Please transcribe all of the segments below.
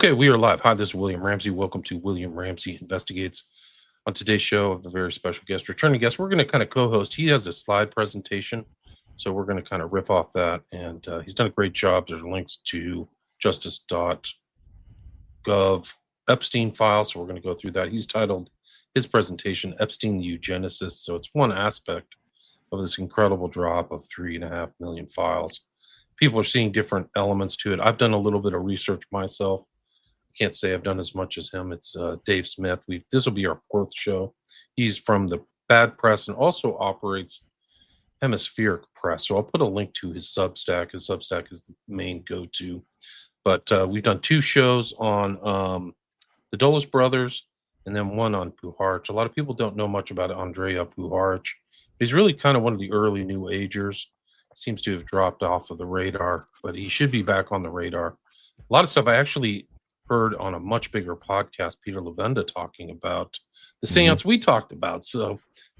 Okay, we are live. Hi, this is William Ramsey. Welcome to William Ramsey Investigates. On today's show, I have a very special guest, returning guest. We're going to kind of co-host. He has a slide presentation, so we're going to kind of riff off that. And he's done a great job. There's links to justice.gov Epstein file, so we're going to go through that. He's titled his presentation Epstein the Eugenicist. So it's one aspect of this incredible drop of 3.5 million files. People are seeing different elements to it. I've done a little bit of research myself. Can't say I've done as much as him. It's Dave Smith. This will be our fourth show. He's from the Bad Press and also operates Hemispheric Press. So I'll put a link to his Substack. His Substack is the main go-to. But we've done two shows on the Dulles brothers and then one on Puharich. A lot of people don't know much about Andrea Puharich. He's really kind of one of the early New Agers. Seems to have dropped off of the radar, but he should be back on the radar. A lot of stuff I actually heard on a much bigger podcast, Peter Levenda talking about the seance we talked about. So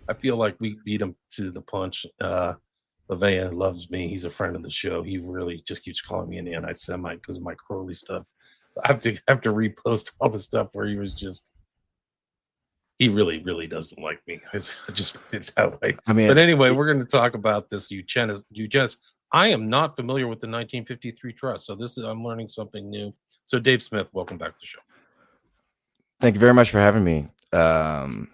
I feel like we beat him to the punch. Levenda loves me. He's a friend of the show. He really just keeps calling me an anti-Semite because of my Crowley stuff. I have to repost all the stuff where he really doesn't like me. It's just it that way. But anyway, we're going to talk about this eugenicist. I am not familiar with the 1953 trust, so I'm learning something new. So Dave Smith, welcome back to the show. Thank you very much for having me. I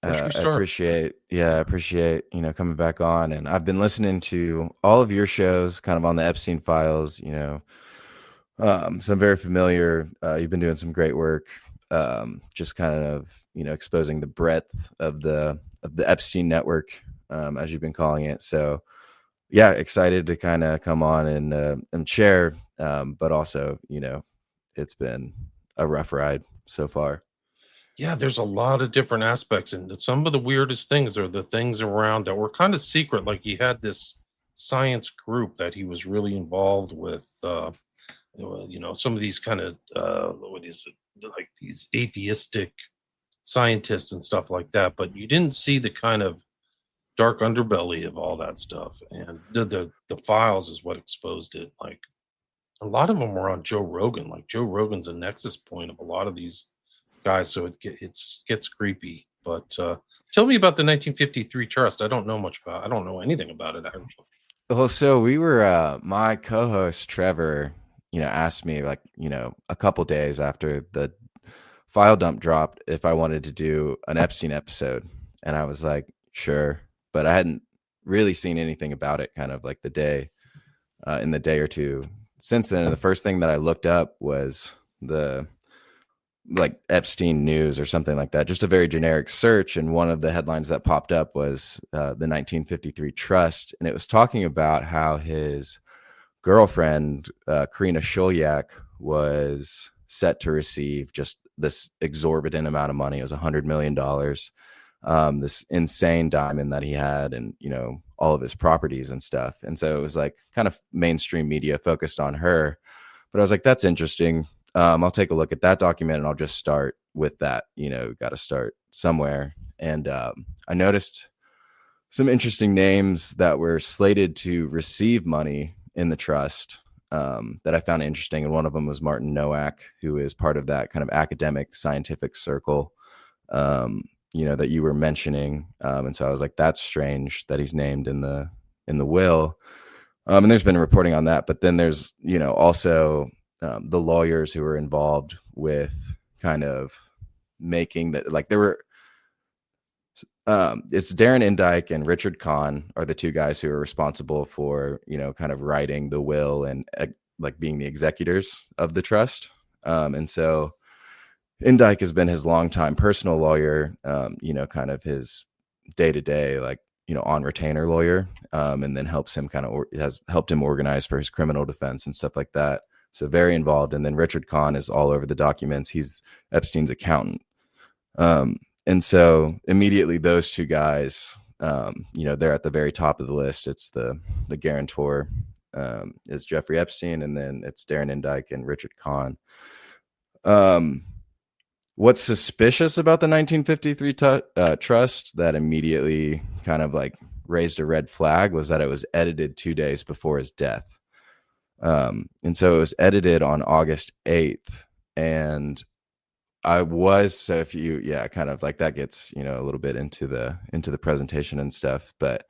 appreciate coming back on, and I've been listening to all of your shows kind of on the Epstein files, so I'm very familiar. You've been doing some great work, just kind of, exposing the breadth of the Epstein network, as you've been calling it. So yeah, excited to kind of come on and share, but also, it's been a rough ride so far. Yeah, there's a lot of different aspects, and some of the weirdest things are the things around that were kind of secret. Like he had this science group that he was really involved with, some of these kind of like these atheistic scientists and stuff like that. But you didn't see the kind of dark underbelly of all that stuff, and the files is what exposed it. Like a lot of them were on Joe Rogan. Like Joe Rogan's a nexus point of a lot of these guys, so it gets creepy. But tell me about the 1953 trust. I don't know anything about it actually. Well, so we were my co-host Trevor, asked me like, a couple days after the file dump dropped if I wanted to do an Epstein episode, and I was like, sure, but I hadn't really seen anything about it kind of like in the day or two since then. And the first thing that I looked up was the Epstein news or something like that, just a very generic search. And one of the headlines that popped up was the 1953 trust. And it was talking about how his girlfriend, Karina Shulyak, was set to receive just this exorbitant amount of money. It was $100 million, this insane diamond that he had, and, all of his properties and stuff. And so it was like kind of mainstream media focused on her, but I was like, that's interesting. I'll take a look at that document and I'll just start with that. Got to start somewhere. And I noticed some interesting names that were slated to receive money in the trust that I found interesting. And one of them was Martin Nowak, who is part of that kind of academic scientific circle, that you were mentioning. And so I was like, that's strange that he's named in the will. And there's been reporting on that. But then there's, also the lawyers who were involved with kind of making that, like there were, it's Darren Indike and Richard Kahn are the two guys who are responsible for, kind of writing the will and like being the executors of the trust. And so Indike has been his longtime personal lawyer, kind of his day-to-day, like, on retainer lawyer, and then has helped him organize for his criminal defense and stuff like that. So very involved. And then Richard Kahn is all over the documents. He's Epstein's accountant. And so immediately those two guys, they're at the very top of the list. It's the guarantor is Jeffrey Epstein, and then it's Darren Indike and Richard Kahn. What's suspicious about the 1953 trust that immediately kind of like raised a red flag was that it was edited 2 days before his death. And so it was edited on August 8th. and I was, so if you, kind of like that gets, a little bit into the presentation and stuff. But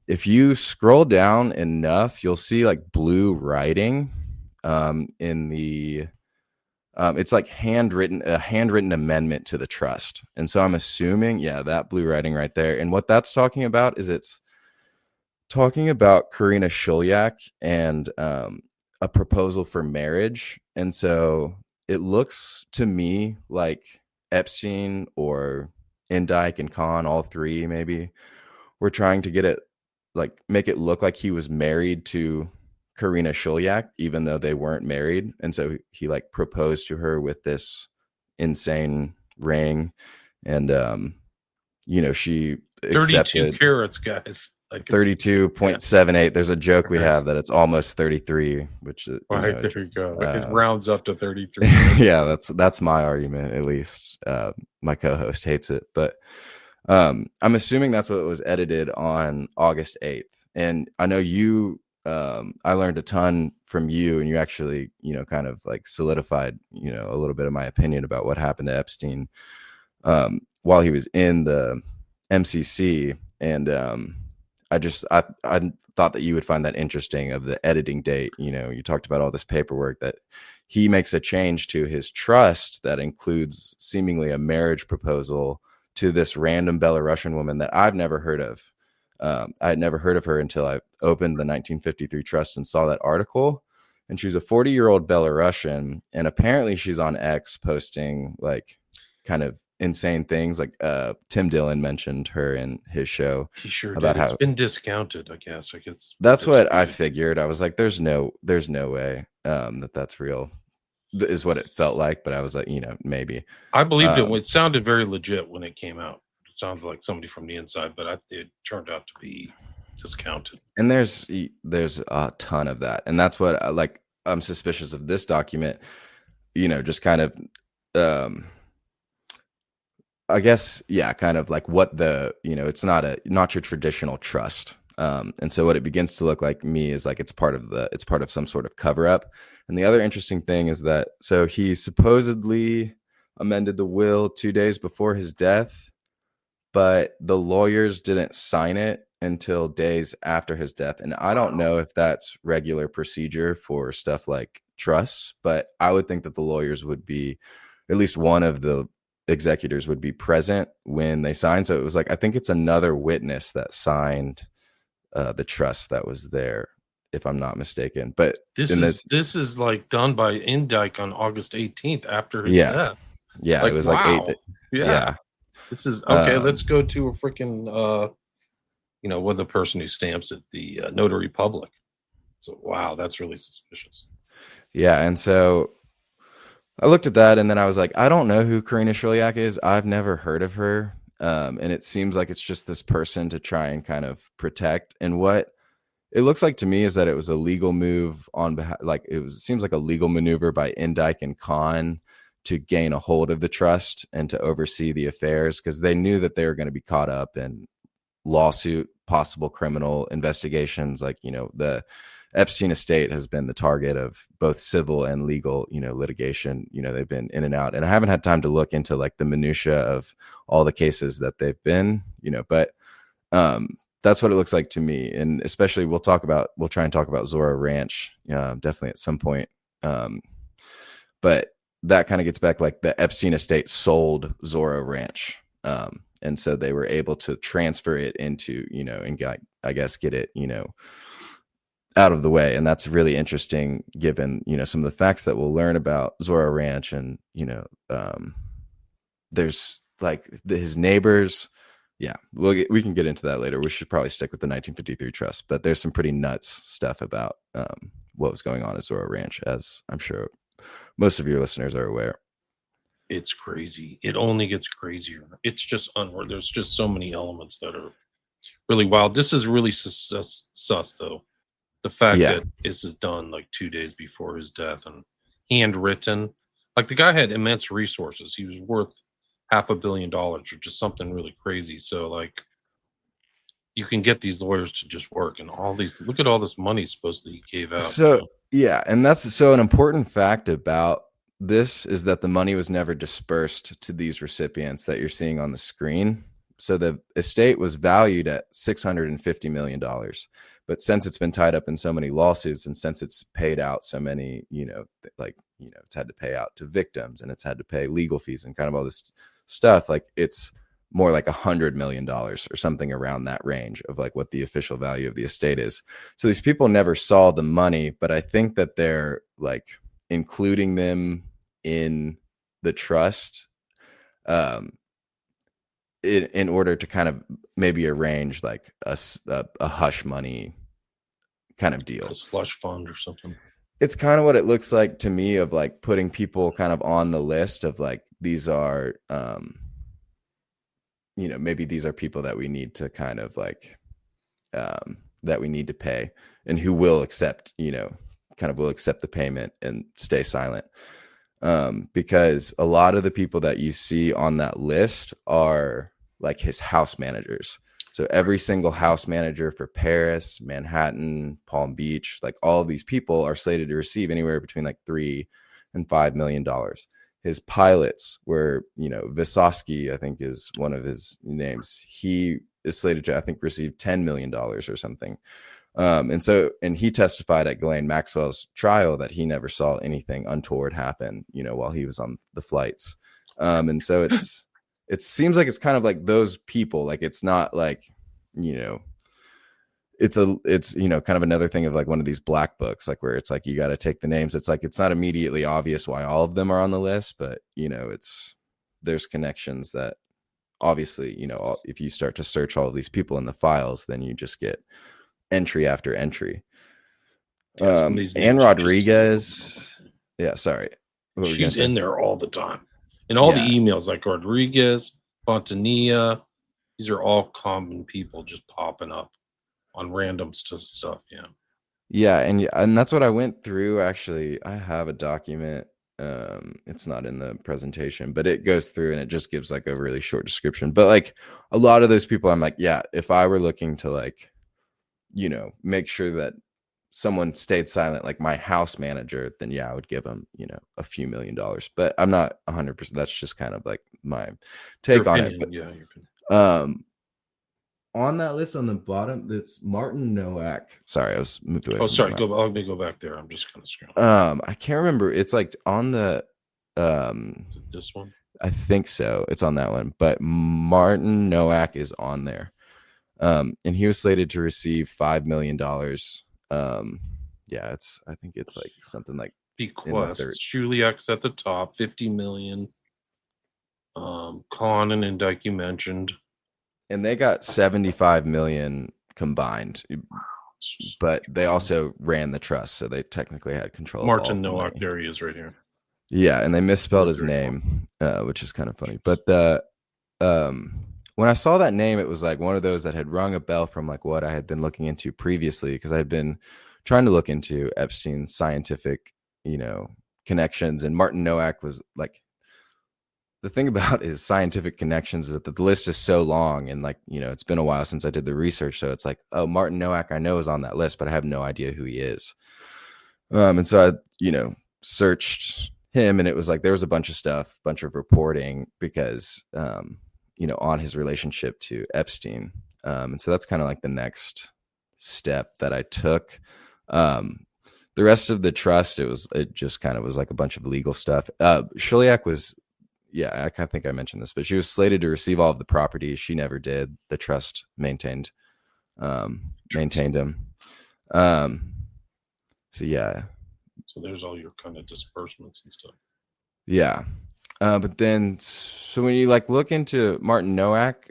if you scroll down enough, you'll see like blue writing in the it's like a handwritten amendment to the trust. And so I'm assuming, that blue writing right there. And what that's talking about is it's talking about Karina Shulyak and a proposal for marriage. And so it looks to me like Epstein or Indike and Khan, all three maybe, were trying to get it, like make it look like he was married to Karina Shulyak, even though they weren't married. And so he like proposed to her with this insane ring. And, she 32 accepted carats, guys. Like 32.78. There's a joke we have that it's almost 33, which right, there you go. It rounds up to 33. Yeah, that's my argument, at least. My co-host hates it, but I'm assuming that's what was edited on August 8th. And I know you, I learned a ton from you, and you actually, kind of like solidified, a little bit of my opinion about what happened to Epstein while he was in the MCC. And I thought that you would find that interesting of the editing date. You talked about all this paperwork that he makes a change to his trust that includes seemingly a marriage proposal to this random Belarusian woman that I've never heard of. I had never heard of her until I opened the 1953 trust and saw that article. And she's a 40-year-old Belarusian, and apparently she's on X posting like kind of insane things. Like Tim Dillon mentioned her in his show. He sure about did. It's been discounted, I guess. Like that's what I figured. I was like, there's no way that's real, is what it felt like. But I was like, maybe. I believed it. It sounded very legit when it came out. It sounded like somebody from the inside, but it turned out to be discounted. And there's a ton of that, and that's what I'm suspicious of this document. Just kind of I guess, kind of like what it's not your traditional trust. And so what it begins to look like me is like it's part of some sort of cover up. And the other interesting thing is that, so he supposedly amended the will 2 days before his death, but the lawyers didn't sign it until days after his death. And I don't know if that's regular procedure for stuff like trusts, but I would think that the lawyers would be, at least one of the executors would be present when they signed. So it was like, I think it's another witness that signed the trust that was there, if I'm not mistaken. But this is like done by Indike on August 18th after his death. Yeah, like, it was like 8 days. Yeah. This is okay. Let's go to a freaking with the person who stamps it, the notary public. So wow, that's really suspicious. Yeah, and so I looked at that, and then I was like, I don't know who Karina Shulyak is. I've never heard of her. And it seems like it's just this person to try and kind of protect. And what it looks like to me is that it was a legal move on behalf, like seems like a legal maneuver by Indike and Khan to gain a hold of the trust and to oversee the affairs, because they knew that they were going to be caught up in lawsuit, possible criminal investigations. Like, the Epstein estate has been the target of both civil and legal, litigation. They've been in and out, and I haven't had time to look into like the minutia of all the cases that they've been, but that's what it looks like to me. And especially we'll try and talk about Zora Ranch, definitely at some point. But that kind of gets back, like the Epstein estate sold Zora Ranch. And so they were able to transfer it into, and I guess get it, out of the way. And that's really interesting given, some of the facts that we'll learn about Zora Ranch. And, there's like his neighbors. Yeah, we can get into that later. We should probably stick with the 1953 trust, but there's some pretty nuts stuff about what was going on at Zora Ranch, as I'm sure most of your listeners are aware. It's crazy. It only gets crazier. It's just unreal. There's just so many elements that are really wild. This is really sus though. The fact that this is done like 2 days before his death and handwritten. Like the guy had immense resources. He was worth $500 million or just something really crazy. So like you can get these lawyers to just work, and all these, look at all this money supposedly he gave out. So yeah, and that's so an important fact about this is that the money was never dispersed to these recipients that you're seeing on the screen. So the estate was valued at $650 million. But since it's been tied up in so many lawsuits, and since it's paid out so many, it's had to pay out to victims, and it's had to pay legal fees and kind of all this stuff, like it's more like $100 million or something around that range of like what the official value of the estate is. So these people never saw the money, but I think that they're like including them in the trust in order to kind of maybe arrange like a hush money kind of deal, a slush fund or something. It's kind of what it looks like to me, of like putting people kind of on the list of like, these are maybe these are people that we need to kind of like that we need to pay, and who will accept will accept the payment and stay silent. Because a lot of the people that you see on that list are like his house managers. So every single house manager for Paris, Manhattan, Palm Beach, like all of these people are slated to receive anywhere between like $3 and $5 million. His pilots were, Vysotsky, I think is one of his names. He is slated to, I think, receive $10 million or something. And he testified at Ghislaine Maxwell's trial that he never saw anything untoward happen, while he was on the flights. And so it seems like it's kind of like those people, like, it's not like, it's kind of another thing of like one of these black books, like where it's like, you got to take the names. It's like, it's not immediately obvious why all of them are on the list, but there's connections that obviously, if you start to search all of these people in the files, then you just get entry after entry. Anne Rodriguez. Yeah, sorry. She's in there all the time. And all the emails, like Rodriguez, Fontanilla, these are all common people just popping up on random stuff. Yeah. Yeah. And that's what I went through. Actually, I have a document. It's not in the presentation, but it goes through and it just gives like a really short description. But like a lot of those people, I'm like, yeah, if I were looking to like, make sure that someone stayed silent, like my house manager, then yeah, I would give them, a few $1 million, but I'm not 100%. That's just kind of like my take on it. But, on that list on the bottom, that's Martin Nowak. Sorry, I was moved away. Oh, sorry. Let me go back there. I'm just kind of scrolling. I can't remember. It's like on the is it this one? I think so. It's on that one, but Martin Nowak is on there. And he was slated to receive $5 million. I think it's like something like bequests. Shuliak's at the top, 50 million. Kahn and Dyke you mentioned, and they got 75 million combined, but they also ran the trust, so they technically had control. Martin Nowak, there he is, right here. Yeah, and they misspelled his name, which is kind of funny. But when I saw that name, it was like one of those that had rung a bell from like what I had been looking into previously, because I had been trying to look into Epstein's scientific, connections. And Martin Nowak was like, the thing about his scientific connections is that the list is so long, and like, it's been a while since I did the research. So it's like, oh, Martin Nowak, I know is on that list, but I have no idea who he is. And so I, searched him, and it was like, there was a bunch of stuff, bunch of reporting, because, on his relationship to Epstein. And so that's kind of like the next step that I took. The rest of the trust, it just kind of was like a bunch of legal stuff. Shuliak was, I kind of think I mentioned this, but she was slated to receive all of the property. She never did. The trust maintained him. So yeah. So there's all your kind of disbursements and stuff. Yeah. But then, so when you like look into Martin Nowak,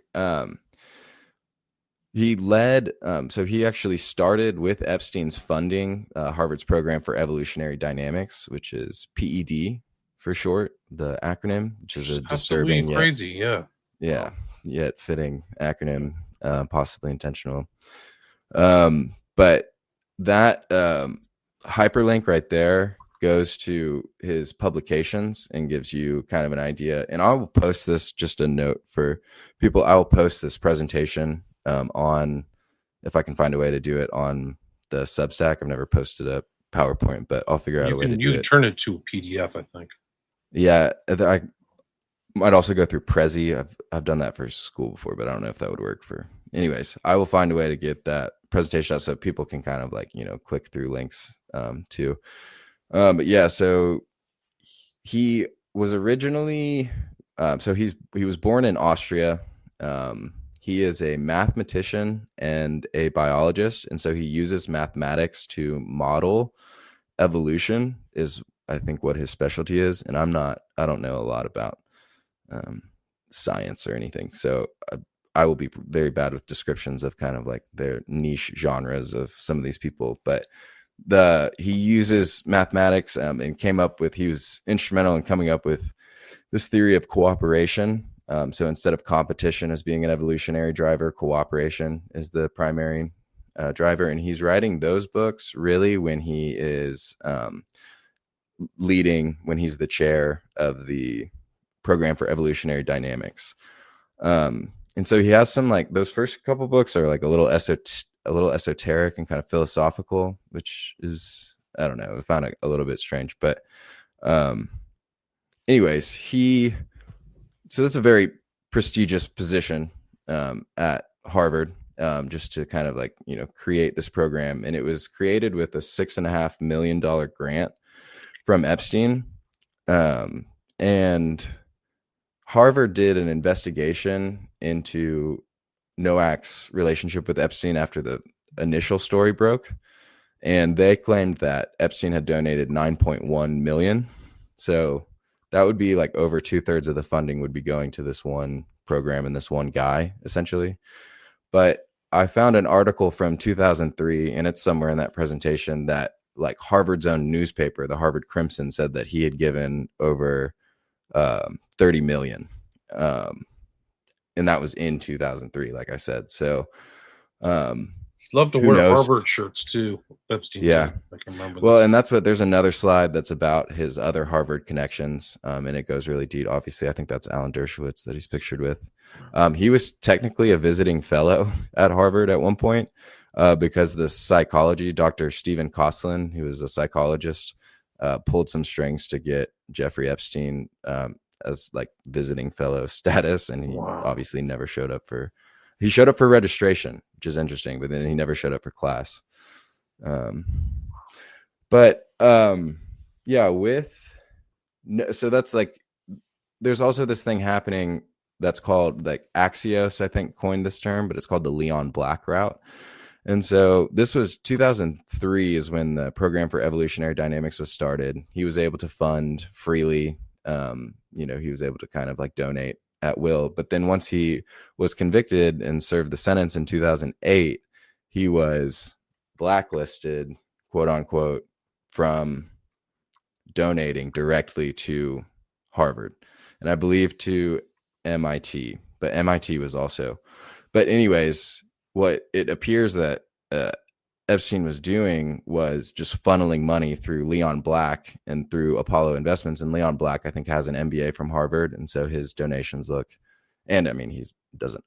he led, so he actually started with Epstein's funding, Harvard's program for evolutionary dynamics, which is PED for short, the acronym, which is a disturbing, crazy, yet fitting acronym, possibly intentional. But that hyperlink right there goes to his publications and gives you kind of an idea. And I will post this, just a note for people, I will post this presentation on, if I can find a way to do it on the Substack. I've never posted a PowerPoint, but I'll figure out a way to do it. You can turn it to a PDF, I think. Yeah, I might also go through Prezi. I've done that for school before, but I don't know if that would work for. Anyways, I will find a way to get that presentation out so people can kind of like click through links too. But yeah, so he was originally so he was born in Austria. He is a mathematician and a biologist, and so he uses mathematics to model evolution. Is I think what his specialty is, and I don't know a lot about um, science or anything, so I will be very bad with descriptions of kind of like their niche genres of some of these people, but he uses mathematics and he was instrumental in coming up with this theory of cooperation. So instead of competition as being an evolutionary driver, cooperation is the primary driver, and he's writing those books really when he is when he's the chair of the program for evolutionary dynamics. And so he has some like those first couple books are like a little esoteric and kind of philosophical, which is, I don't know, I found it a little bit strange, but anyways, so this is a very prestigious position at Harvard, just to kind of like, create this program. And it was created with a $6.5 million grant from Epstein. And Harvard did an investigation into Nowak's relationship with Epstein after the initial story broke, and they claimed that Epstein had donated 9.1 million. So that would be like over 2/3 of the funding would be going to this one program and this one guy, essentially. But I found an article from 2003, and it's somewhere in that presentation, that like Harvard's own newspaper, the Harvard Crimson, said that he had given over 30 million. And that was in 2003, like I said. So Love to who wear knows? Harvard shirts too. Epstein Yeah. did. I can remember Well, that. and that's what there's another slide that's about his other Harvard connections, and it goes really deep. Obviously, I think that's Alan Dershowitz that he's pictured with. He was technically a visiting fellow at Harvard at one point, because the psychology, Dr. Stephen Kosslyn, who was a psychologist, pulled some strings to get Jeffrey Epstein as like visiting fellow status, and he obviously never showed up for. He showed up for registration, which is interesting, but then he never showed up for class. Yeah, so that's like, there's also this thing happening that's called like Axios, I think coined this term, but it's called the Leon Black route. And so this was 2003 is when the program for evolutionary dynamics was started. He was able to fund freely. He was able to kind of like donate at will. But then once he was convicted and served the sentence in 2008, he was blacklisted, quote unquote, from donating directly to Harvard, and I believe to MIT, but MIT was also. But anyways, what it appears that Epstein was doing was just funneling money through Leon Black and through Apollo Investments. And Leon Black, I think, has an MBA from Harvard, and so his donations look, and I mean,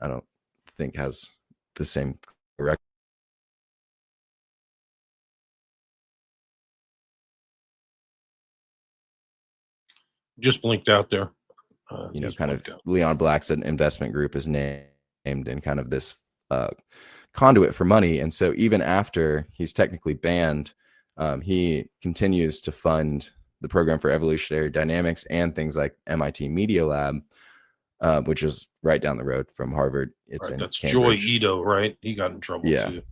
I don't think has the same record. Just blinked out there. Kind of Leon Black's investment group is named in kind of this conduit for money. And so even after he's technically banned, he continues to fund the program for evolutionary dynamics and things like MIT Media Lab, which is right down the road from Harvard. It's in that's Cambridge. Joy Ito, right? He got in trouble too.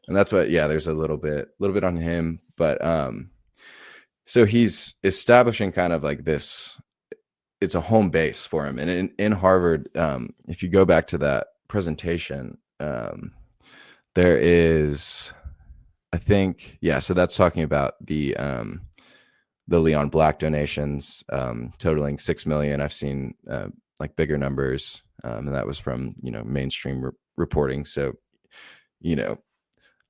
And that's what, there's a little bit on him, but so he's establishing kind of like this, it's a home base for him. And in Harvard, if you go back to that presentation, there is, I think, so that's talking about the Leon Black donations, totaling 6 million. I've seen like bigger numbers, and that was from mainstream reporting. So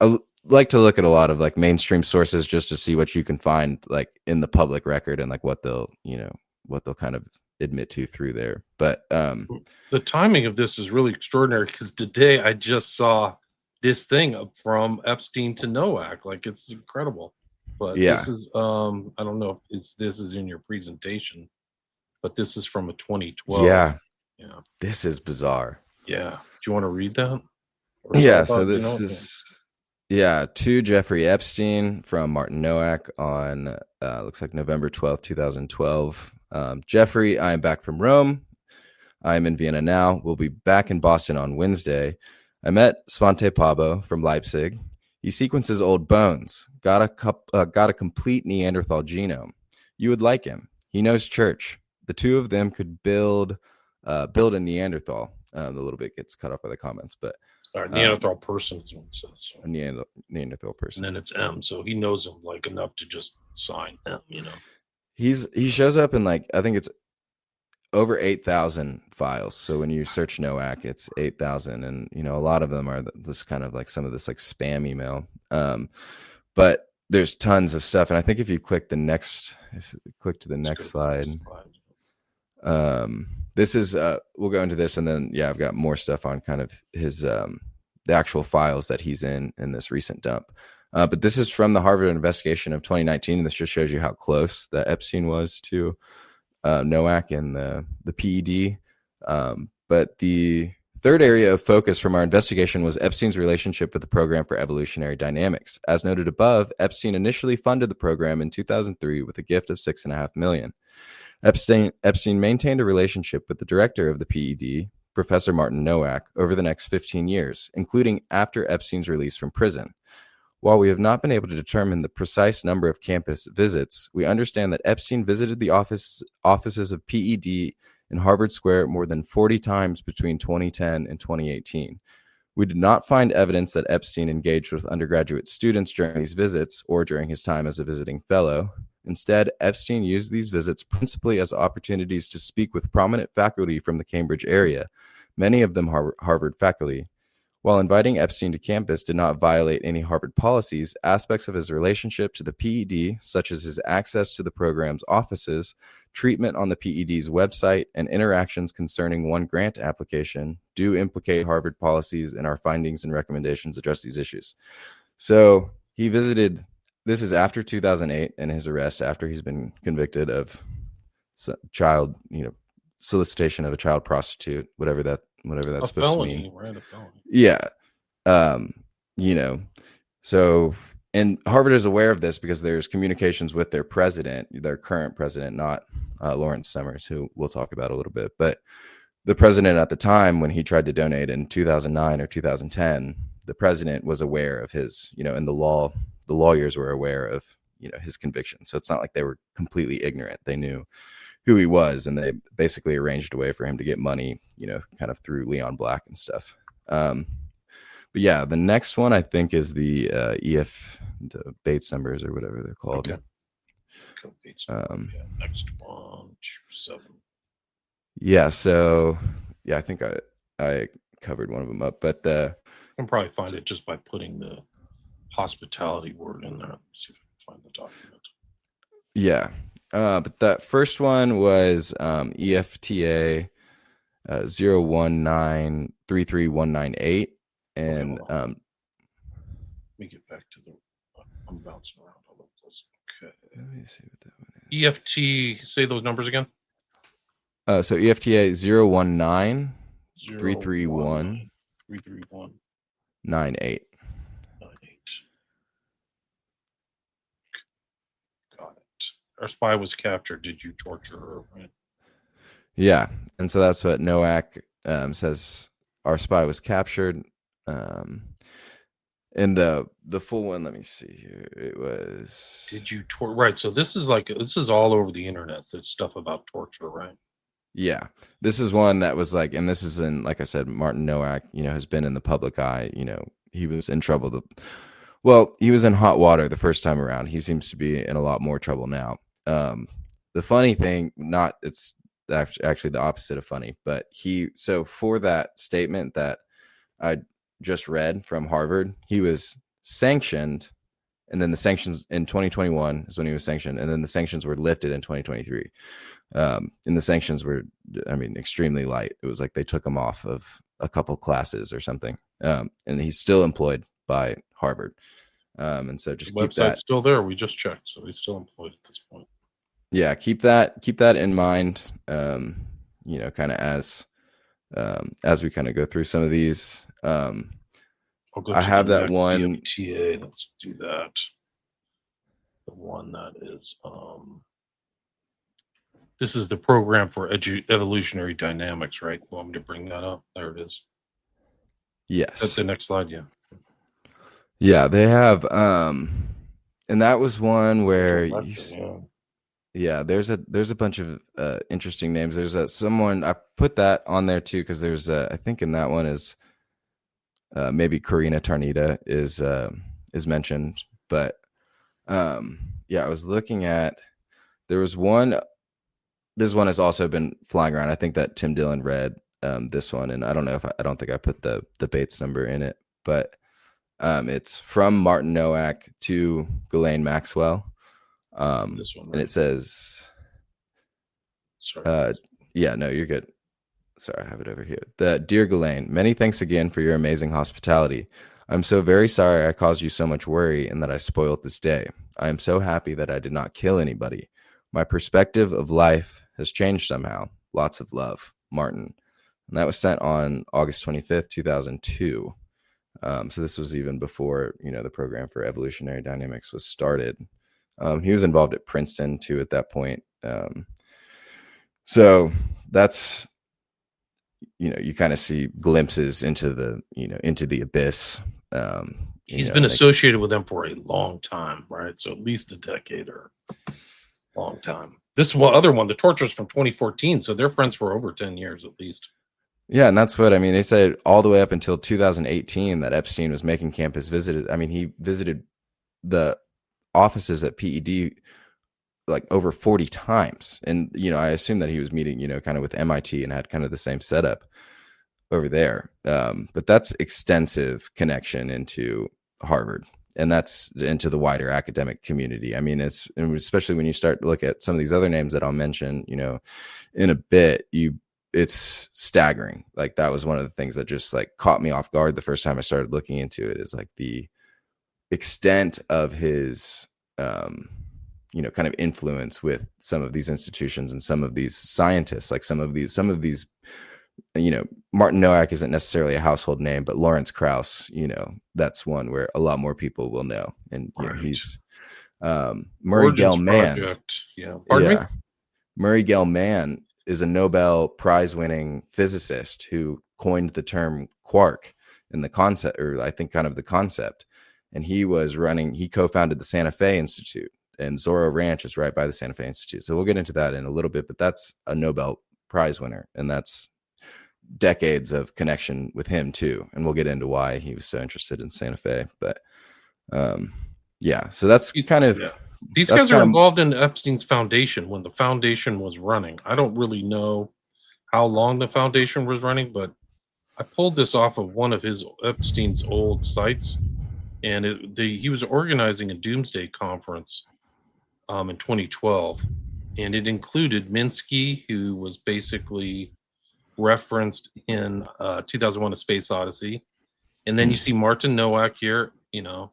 I like to look at a lot of like mainstream sources just to see what you can find like in the public record and like what they'll kind of admit to through there. But the timing of this is really extraordinary, because today I just saw this thing from Epstein to Nowak. Like, it's incredible. But this is I don't know if this is in your presentation. but this is from a 2012. Yeah, Yeah. this is bizarre. Yeah. Do you want to read that? Or Yeah, talk so about, this is to Jeffrey Epstein from Martin Nowak on looks like November 12th, 2012. Jeffrey, I am back from Rome. I am in Vienna now. We'll be back in Boston on Wednesday. I met Svante Pabo from Leipzig. He sequences old bones. Got a complete Neanderthal genome. You would like him. He knows church. The two of them could build a Neanderthal. A little bit gets cut off by the comments, but Neanderthal person is what it says. a Neanderthal person. And then it's M, so he knows him like enough to just sign M. He shows up in like, I think it's over 8,000 files. So when you search NOAC, it's 8,000, and a lot of them are this kind of like some of this like spam email. But there's tons of stuff, and I think if you click to the next slide, this is we'll go into this, and then I've got more stuff on kind of his the actual files that he's in this recent dump. But this is from the Harvard investigation of 2019. This just shows you how close that Epstein was to NOAC and the PED. But the third area of focus from our investigation was Epstein's relationship with the Program for Evolutionary Dynamics. As noted above, Epstein initially funded the program in 2003 with a gift of $6.5 million. Epstein maintained a relationship with the director of the PED, Professor Martin Nowak, over the next 15 years, including after Epstein's release from prison. While we have not been able to determine the precise number of campus visits, we understand that Epstein visited the offices of PED in Harvard Square more than 40 times between 2010 and 2018. We did not find evidence that Epstein engaged with undergraduate students during these visits or during his time as a visiting fellow. Instead, Epstein used these visits principally as opportunities to speak with prominent faculty from the Cambridge area, many of them Harvard faculty. While inviting Epstein to campus did not violate any Harvard policies, aspects of his relationship to the PED, such as his access to the program's offices, treatment on the PED's website, and interactions concerning one grant application, do implicate Harvard policies, and our findings and recommendations address these issues. So he visited, this is after 2008 and his arrest, after he's been convicted of child, solicitation of a child prostitute, whatever that's supposed to mean. Right, a felony. Yeah. So, and Harvard is aware of this because there's communications with their president, their current president, not Lawrence Summers, who we'll talk about a little bit, but the president at the time when he tried to donate in 2009 or 2010, the president was aware of his, and the lawyers were aware of, his conviction. So it's not like they were completely ignorant. They knew who he was, and they basically arranged a way for him to get money, kind of through Leon Black and stuff. But yeah, the next one I think is the the Bates numbers or whatever they're called. Okay. Bates next one, 7. Yeah. So yeah, I think I covered one of them up, but I can probably find it just by putting the hospitality word in there. Let's see if I can find the document. Yeah. But that first one was EFTA 019331998, and let me get back to the. I'm bouncing around all over the place. Okay. Let me see what that one is. EFT. Say those numbers again. So EFTA 019331998. Got it. Our spy was captured. Did you torture her? Right? Yeah, and so that's what Nowak says. Our spy was captured. And the full one, let me see here. It was. Did you right? So this is all over the internet. This stuff about torture, right? Yeah, this is one that was like, and this is in, like I said, Martin Nowak, has been in the public eye. He was in trouble. He was in hot water the first time around. He seems to be in a lot more trouble now. The funny thing, it's actually the opposite of funny, but so for that statement that I just read from Harvard, he was sanctioned, and then the sanctions in 2021 is when he was sanctioned, and then the sanctions were lifted in 2023. And the sanctions were, extremely light. It was like they took him off of a couple classes or something. And he's still employed by Harvard. And so just keep that still there. We just checked, so he's still employed at this point. Yeah, keep that in mind. kind of as we kind of go through some of these. I'll go I to have the that next one. VFTA. Let's do that. The one that is this is the program for evolutionary dynamics, right? You want me to bring that up? There it is. That's Yes. the next slide, yeah. Yeah, they have and that was one where yeah, there's a bunch of interesting names. There's someone I put that on there too because there's I think in that one is maybe Karina Tarnita is mentioned, but yeah, I was looking at there was one. This one has also been flying around. I think that Tim Dillon read this one, and I don't know if I don't think I put the Bates number in it, but it's from Martin Nowak to Ghislaine Maxwell, This one, and right? it says, Sorry. yeah, no, you're good. Sorry, I have it over here. Dear Ghislaine, many thanks again for your amazing hospitality. I'm so very sorry I caused you so much worry and that I spoiled this day. I am so happy that I did not kill anybody. My perspective of life has changed somehow. Lots of love, Martin. And that was sent on August 25th, 2002. So this was even before, the program for evolutionary dynamics was started. He was involved at Princeton too at that point. So that's, you kind of see glimpses into the abyss. He's been associated with them for a long time, right? So at least a decade or long time. This other one, the tortures from 2014. So they're friends for over 10 years at least. Yeah, and that's what I mean. They said all the way up until 2018 that Epstein was making campus visits. I mean, he visited the offices at PED like over 40 times. And, I assume that he was meeting, kind of with MIT and had kind of the same setup over there. But that's extensive connection into Harvard, and that's into the wider academic community. I mean, especially when you start to look at some of these other names that I'll mention, in a bit, it's staggering. Like that was one of the things that just like caught me off guard the first time I started looking into it, is like the extent of his kind of influence with some of these institutions and some of these scientists. Like some of these Martin Nowak isn't necessarily a household name, but Lawrence Krauss, that's one where a lot more people will know. And he's Murray Gell-Mann. Yeah. Pardon me? Murray Gell-Mann is a Nobel Prize winning physicist who coined the term quark in the concept, or I think kind of the concept. And he co-founded the Santa Fe Institute, and Zorro Ranch is right by the Santa Fe Institute. So we'll get into that in a little bit, but that's a Nobel Prize winner. And that's decades of connection with him too. And we'll get into why he was so interested in Santa Fe. But yeah, so that's kind of... Yeah. These guys are involved in Epstein's foundation when the foundation was running. I don't really know how long the foundation was running, but I pulled this off of one of Epstein's old sites, and he was organizing a doomsday conference in 2012, and it included Minsky, who was basically referenced in 2001: A Space Odyssey, and then you see Martin Nowak here, Nowak,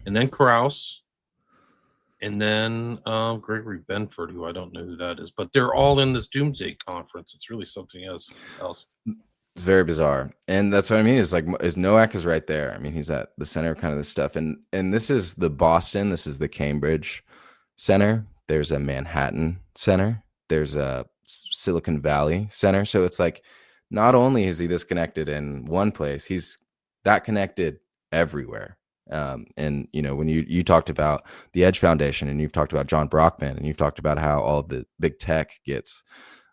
and then Krauss, and then Gregory Benford, who I don't know who that is, but they're all in this doomsday conference. It's really something else. It's very bizarre, and that's what I mean. Is Nowak is right there. I mean, he's at the center of kind of this stuff, and this is the Boston, this is the Cambridge Center. There's a Manhattan Center. There's a Silicon Valley Center. So it's like, not only is he this connected in one place, he's that connected everywhere. And when you talked about the Edge Foundation, and you've talked about John Brockman, and you've talked about how all of the big tech gets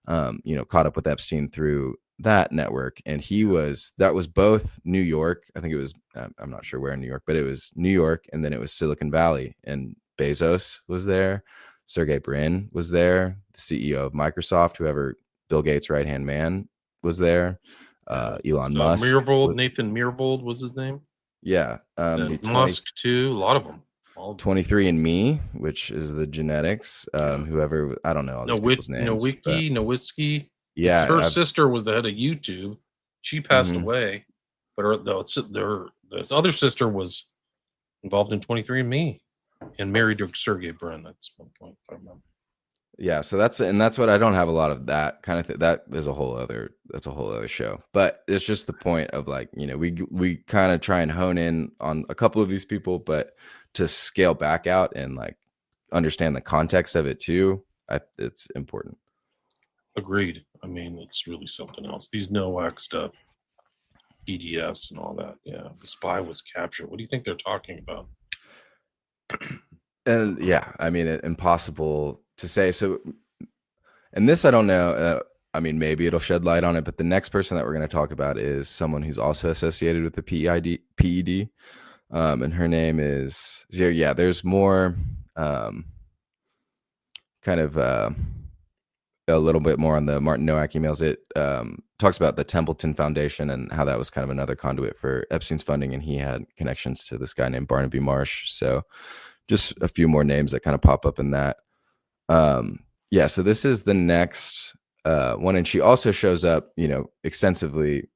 caught up with Epstein through that network. And that was both New York. I think it was, I'm not sure where in New York, but it was New York, and then it was Silicon Valley, and Bezos was there. Sergey Brin was there. The CEO of Microsoft, whoever Bill Gates' right-hand man, was there. Elon Musk. Nathan Myhrvold was his name. Yeah. Musk too. A lot of them. 23andMe, which is the genetics. Whoever, I don't know all these people's names. Nowitzki. Yeah. Her sister was the head of YouTube. She passed away, but this other sister was involved in 23andMe and married to Sergey Brin. That's one point, if I remember. Yeah, so that's what I don't have a lot of that kind of thing. That's a whole other show. But it's just the point of like, we kind of try and hone in on a couple of these people, but to scale back out and like understand the context of it too, it's important. Agreed. I mean, it's really something else. These NOAC stuff, PDFs and all that. Yeah, the spy was captured. What do you think they're talking about? And yeah, I mean, impossible to say. So, and this I don't know. I mean, maybe it'll shed light on it. But the next person that we're going to talk about is someone who's also associated with the PED, and her name is. So yeah, there's more, kind of a little bit more on the Martin Nowak emails. It talks about the Templeton Foundation and how that was kind of another conduit for Epstein's funding, and he had connections to this guy named Barnaby Marsh. So just a few more names that kind of pop up in that. Yeah, so this is the next one, and she also shows up, extensively,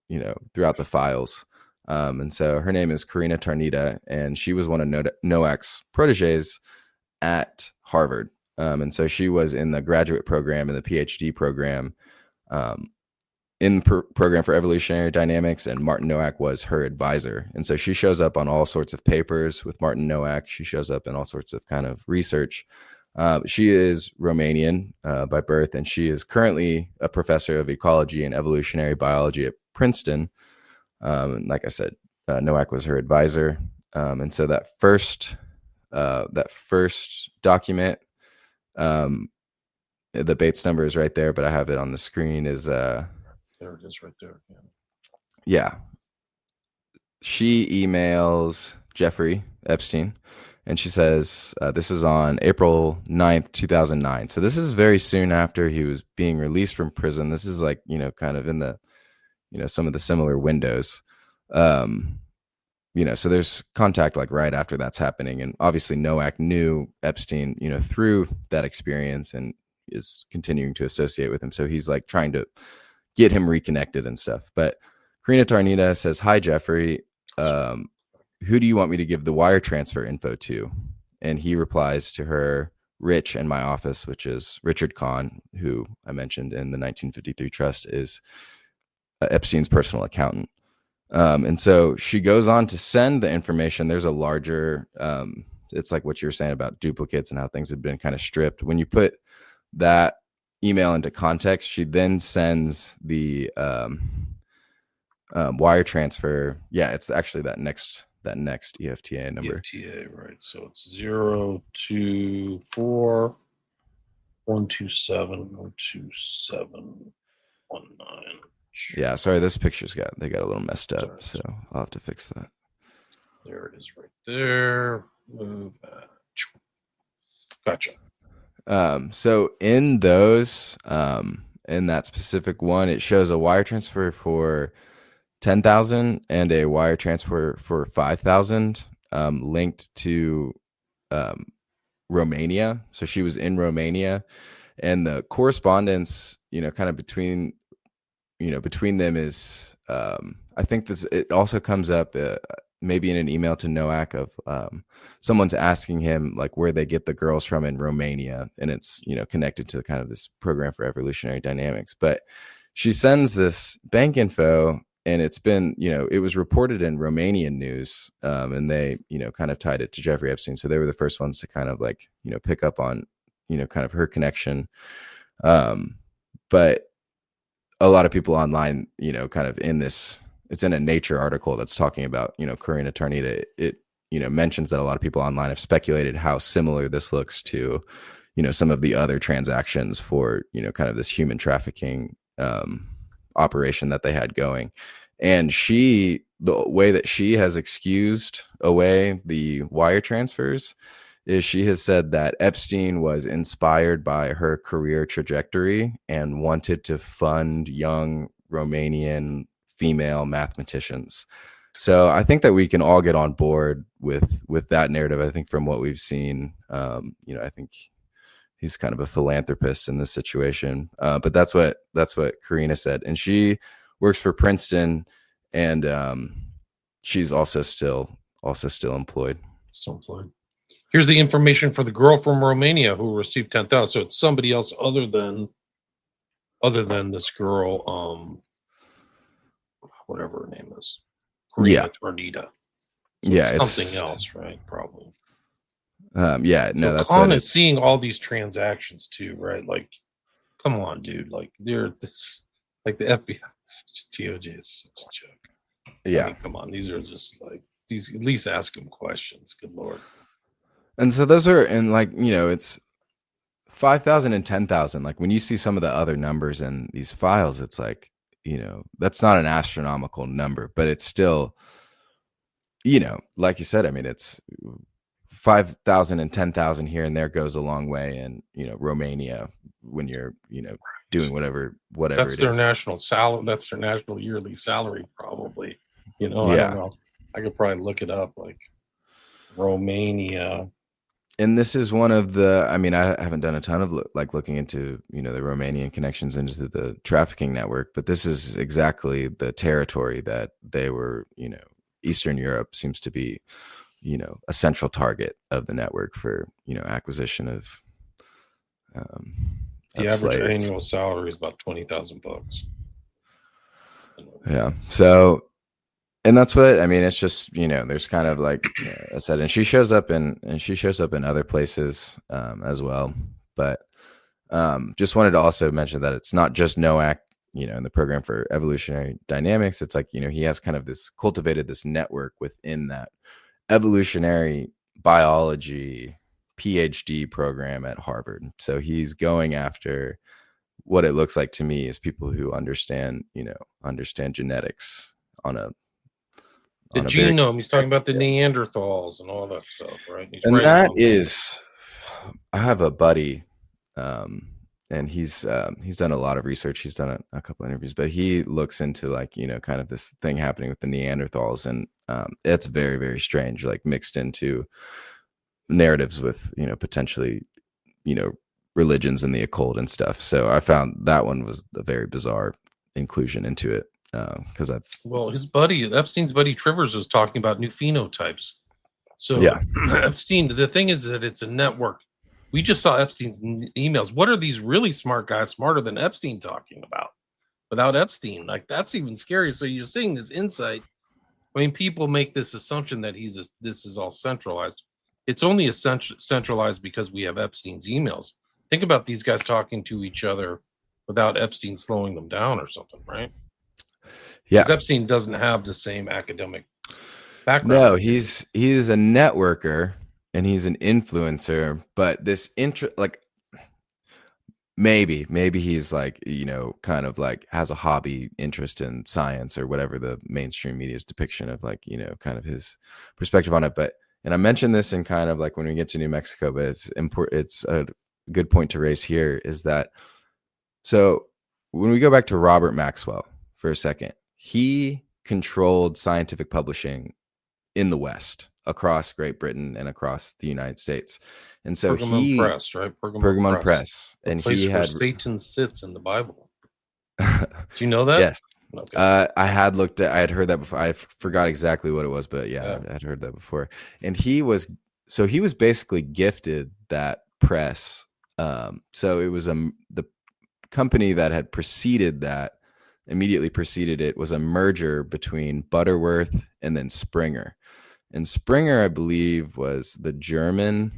throughout the files. And so her name is Karina Tarnita, and she was one of Nowak's proteges at Harvard. And so she was in the graduate program and the PhD program, in program for evolutionary dynamics, and Martin Nowak was her advisor. And so she shows up on all sorts of papers with Martin Nowak. She shows up in all sorts of kind of research. She is Romanian by birth, and she is currently a professor of ecology and evolutionary biology at Princeton. And like I said, Nowak was her advisor. And so that first document, the Bates number is right there, but I have it on the screen. There it is right there. Yeah. She emails Jeffrey Epstein, and she says, this is on April 9th, 2009. So this is very soon after he was being released from prison. This is like, kind of in the, some of the similar windows. So there's contact like right after that's happening. And obviously Nowak knew Epstein, through that experience, and is continuing to associate with him. So he's like trying to get him reconnected and stuff. But Karina Tarnita says, "Hi, Jeffrey. Who do you want me to give the wire transfer info to?" And he replies to her, "Rich and my office," which is Richard Kahn, who I mentioned in the 1953 trust, is Epstein's personal accountant. And so she goes on to send the information. There's a larger, it's like what you were saying about duplicates and how things have been kind of stripped. When you put that email into context, she then sends the wire transfer. Yeah, it's actually that next EFTA number. EFTA, right? So it's 02412712719. Yeah, sorry, this picture's got a little messed up, so I'll have to fix that. There it is right there. Move that. Gotcha. So in those, in that specific one, it shows a wire transfer for 10,000 and a wire transfer for 5,000, linked to Romania. So she was in Romania, and the correspondence, kind of between them is, I think it also comes up maybe in an email to Nowak of someone's asking him like where they get the girls from in Romania, and it's connected to kind of this program for evolutionary dynamics. But she sends this bank info, and it's been it was reported in Romanian news, and they kind of tied it to Jeffrey Epstein, so they were the first ones to kind of like pick up on kind of her connection. But a lot of people online, kind of in this, it's in a Nature article that's talking about, Karina Tarnita. It, mentions that a lot of people online have speculated how similar this looks to, some of the other transactions for, kind of this human trafficking operation that they had going. And the way that she has excused away the wire transfers is she has said that Epstein was inspired by her career trajectory and wanted to fund young Romanian female mathematicians. So I think that we can all get on board with that narrative. I think from what we've seen, I think he's kind of a philanthropist in this situation. But that's what Karina said, and she works for Princeton, and she's also still employed. Still employed. Here's the information for the girl from Romania who received 10,000. So it's somebody else other than this girl, whatever her name is, Yeah. Karina Tornita. So Yeah, it's something it's else, right? Probably. yeah, no, So that's what Khan it is is. seeing all these transactions too, right? Like, come on, dude. Like, they're this, like the FBI, DOJ is such a joke. I Yeah. mean, come on. These are just like, these, at least ask them questions. Good Lord. And so those are, and like, it's 5,000 and 10,000. Like when you see some of the other numbers in these files, it's like, that's not an astronomical number, but it's still, like you said, I mean, it's 5,000 and 10,000 here and there goes a long way. And, Romania, when you're, doing whatever That's it their is. national salary. That's their national yearly salary, probably. I don't Yeah. know. I could probably look it up, like Romania. And this is one of the, I mean, I haven't done a ton of looking into, the Romanian connections into the trafficking network, but this is exactly the territory that they were, Eastern Europe seems to be, a central target of the network for, acquisition of The average slaves. annual salary is about $20,000. Yeah. So, and that's what, I mean, it's just, there's kind of like I said, and she shows up in other places as well. But just wanted to also mention that it's not just NOAC, in the program for evolutionary dynamics. It's like, he has kind of cultivated this network within that evolutionary biology PhD program at Harvard. So he's going after what it looks like to me is people who understand genetics on a The very genome, he's talking about the scale. Neanderthals and all that stuff, right? He's And writing that all is, I have a buddy, and he's done a lot of research. He's done a couple interviews, but he looks into like, kind of this thing happening with the Neanderthals, and it's very, very strange, like mixed into narratives with, potentially, religions and the occult and stuff. So I found that one was a very bizarre inclusion into it. Because his buddy, Epstein's buddy Trivers, was talking about new phenotypes. So yeah. Epstein, the thing is that it's a network. We just saw Epstein's emails. What are these really smart guys smarter than Epstein talking about? Without Epstein, like that's even scarier. So you're seeing this insight. I mean, people make this assumption that this is all centralized. It's only centralized because we have Epstein's emails. Think about these guys talking to each other without Epstein slowing them down or something, right? Yeah. Because Epstein doesn't have the same academic background. No, he's a networker and he's an influencer, but this like maybe he's like, kind of like has a hobby interest in science or whatever the mainstream media's depiction of like, kind of his perspective on it. But, and I mentioned this in kind of like when we get to New Mexico, but it's important. It's a good point to raise here is that, so when we go back to Robert Maxwell for a second, he controlled scientific publishing in the West, across Great Britain and across the United States. And so Pergamon Press, right? Pergamon Press. The and place he where had Satan sits in the Bible. Do you know that? Yes. Okay. I had heard that before. I forgot exactly what it was, but yeah, I'd heard that before. And he was basically gifted that press. So it was the company that had immediately preceded it was a merger between Butterworth and then Springer. And Springer, I believe, was the German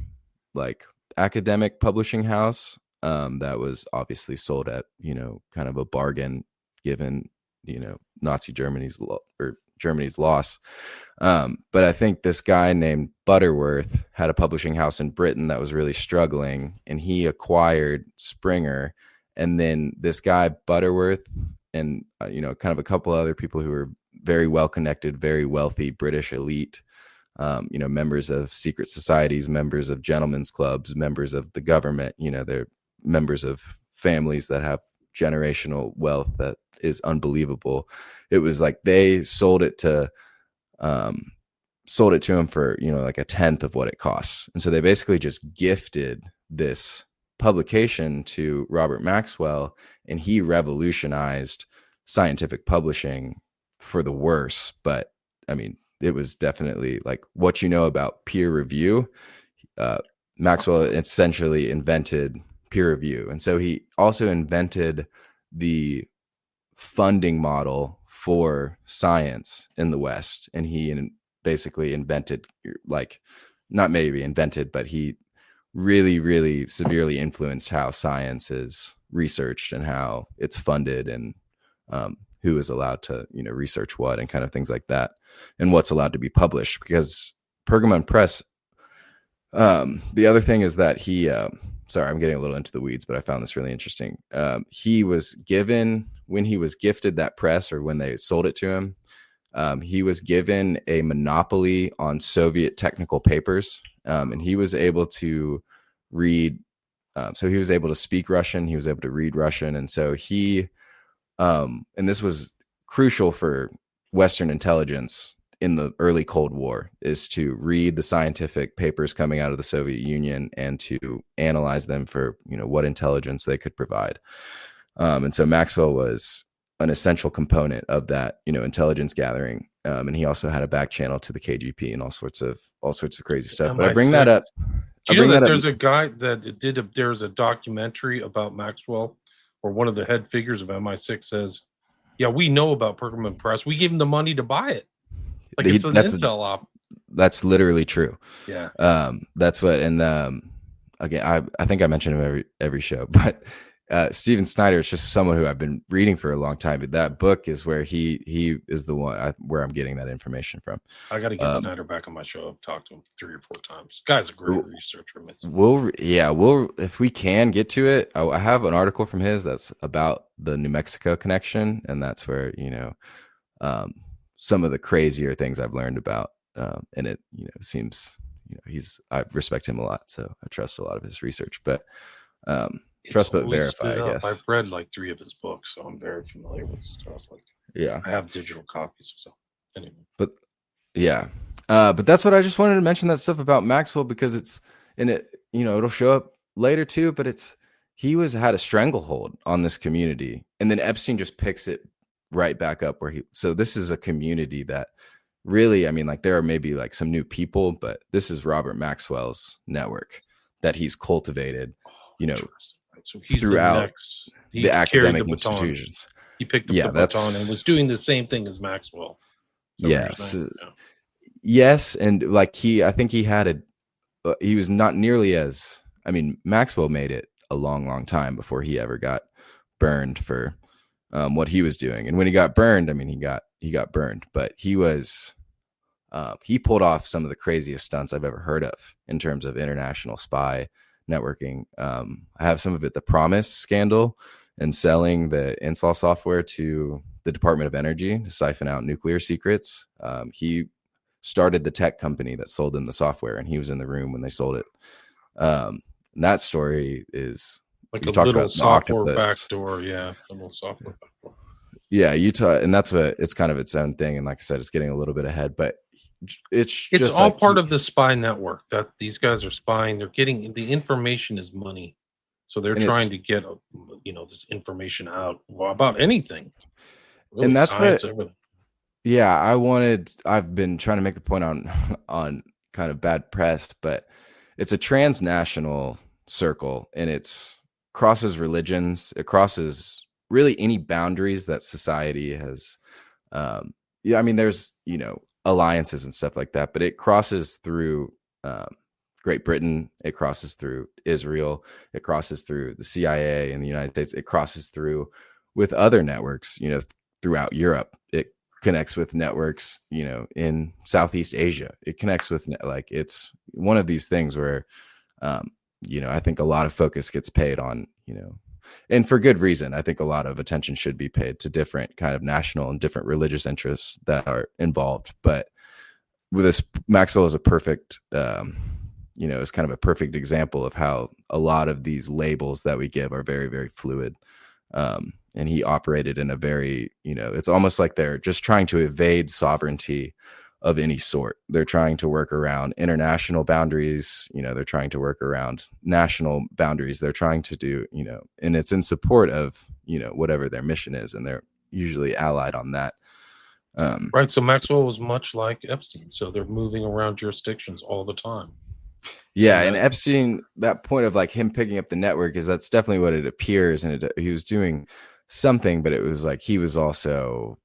like academic publishing house that was obviously sold at, kind of a bargain given, Nazi Germany's loss. But I think this guy named Butterworth had a publishing house in Britain that was really struggling, and he acquired Springer. And then this guy Butterworth and, kind of a couple other people who were very well connected, very wealthy British elite, members of secret societies, members of gentlemen's clubs, members of the government, they're members of families that have generational wealth that is unbelievable. It was like they sold it to him for, like a tenth of what it costs. And so they basically just gifted this publication to Robert Maxwell, and he revolutionized scientific publishing for the worse. But I mean, it was definitely like what about peer review. Maxwell essentially invented peer review. And so he also invented the funding model for science in the West. And he basically invented, like, not maybe invented, but he really, really severely influenced how science is researched and how it's funded, and who is allowed to, research what, and kind of things like that, and what's allowed to be published. Because Pergamon Press, the other thing is that he, sorry, I'm getting a little into the weeds, but I found this really interesting. He was given, when he was gifted that press, or when they sold it to him, he was given a monopoly on Soviet technical papers, and he was able to read. So he was able to speak Russian. He was able to read Russian. And so he, and this was crucial for Western intelligence in the early Cold War, is to read the scientific papers coming out of the Soviet Union and to analyze them for, what intelligence they could provide. And so Maxwell was an essential component of that, intelligence gathering. And he also had a back channel to the KGB and all sorts of crazy stuff. But I bring that up. Do you know that there's a guy that there's a documentary about Maxwell, or one of the head figures of MI6 says, yeah, we know about Pergamon Press. We gave him the money to buy it. Like, it's an intel op. That's literally true. Yeah. That's what, and again, I think I mentioned him every show, but Steven Snyder is just someone who I've been reading for a long time. But that book is where he is the one where I'm getting that information from. I got to get Snyder back on my show. I've talked to him 3 or 4 times. Guy's a great researcher. We'll if we can get to it. I have an article from his that's about the New Mexico connection, and that's where some of the crazier things I've learned about. And it seems I respect him a lot, so I trust a lot of his research. But trust but verify, I guess. I've read like 3 of his books, so I'm very familiar with his stuff. I have digital copies. So anyway, but that's what I just wanted to mention, that stuff about Maxwell, because it's in it. It'll show up later too. But he had a stranglehold on this community, and then Epstein just picks it right back up where so this is a community that really, there are maybe like some new people, but this is Robert Maxwell's network that he's cultivated, so he's throughout the academic institutions. He picked up the baton and was doing the same thing as Maxwell. Yes. Yes. And I think he had he was not nearly as, Maxwell made it a long, long time before he ever got burned for what he was doing. And when he got burned, he got burned, but he pulled off some of the craziest stunts I've ever heard of in terms of international spy networking. I have some of it, the Promise scandal and selling the install software to the Department of Energy to siphon out nuclear secrets. He started the tech company that sold them the software, and he was in the room when they sold it. And that story is like a little software backdoor. Yeah. A little software backdoor. Yeah. And that's it's kind of its own thing. And like I said, it's getting a little bit ahead, but it's all part of the spy network that these guys are spying. They're getting the information is money. So they're trying to get, this information out about anything. Really, and that's science, what, everything. Yeah, I've been trying to make the point on kind of bad press, but it's a transnational circle, and it's crosses religions. It crosses really any boundaries that society has. There's, alliances and stuff like that, but it crosses through Great Britain. It crosses through Israel. It crosses through the CIA in the United States. It crosses through with other networks, throughout Europe. It connects with networks, in Southeast Asia. It connects with it's one of these things where, I think a lot of focus gets paid on, and for good reason. I think a lot of attention should be paid to different kind of national and different religious interests that are involved. But with this, Maxwell is a perfect, is kind of a perfect example of how a lot of these labels that we give are very, very fluid. And he operated in a very, it's almost like they're just trying to evade sovereignty of any sort. They're trying to work around international boundaries. They're trying to work around national boundaries. They're trying to do, and it's in support of, whatever their mission is. And they're usually allied on that. Right. So Maxwell was much like Epstein. So they're moving around jurisdictions all the time. Yeah, And and Epstein, that point of like him picking up the network is that's definitely what it appears, and he was doing something, but it was like he was also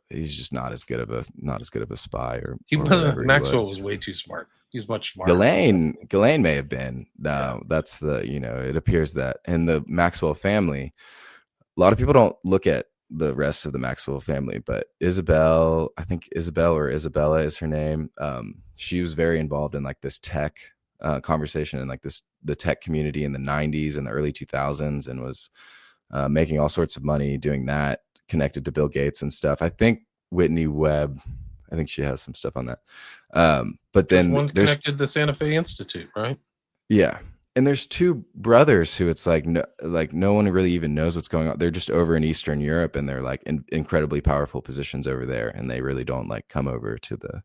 he's just not as good of a spy he or wasn't. whatever he Maxwell was. was way too smart. He was much smarter than Ghislaine may have been. yeah. No, that's the it appears that in the Maxwell family, a lot of people don't look at the rest of the Maxwell family, but Isabel, I think Isabel or Isabella is her name. She was very involved in like this tech conversation and like the tech community in the 90s and the early 2000s, and was making all sorts of money doing that, connected to Bill Gates and stuff. I think Whitney Webb, I think she has some stuff on that. But There's then one there's connected to Santa Fe Institute, right? yeah. And there's two brothers who it's like no one really even knows what's going on. They're just over in Eastern Europe, and they're like in incredibly powerful positions over there, and they really don't like come over to the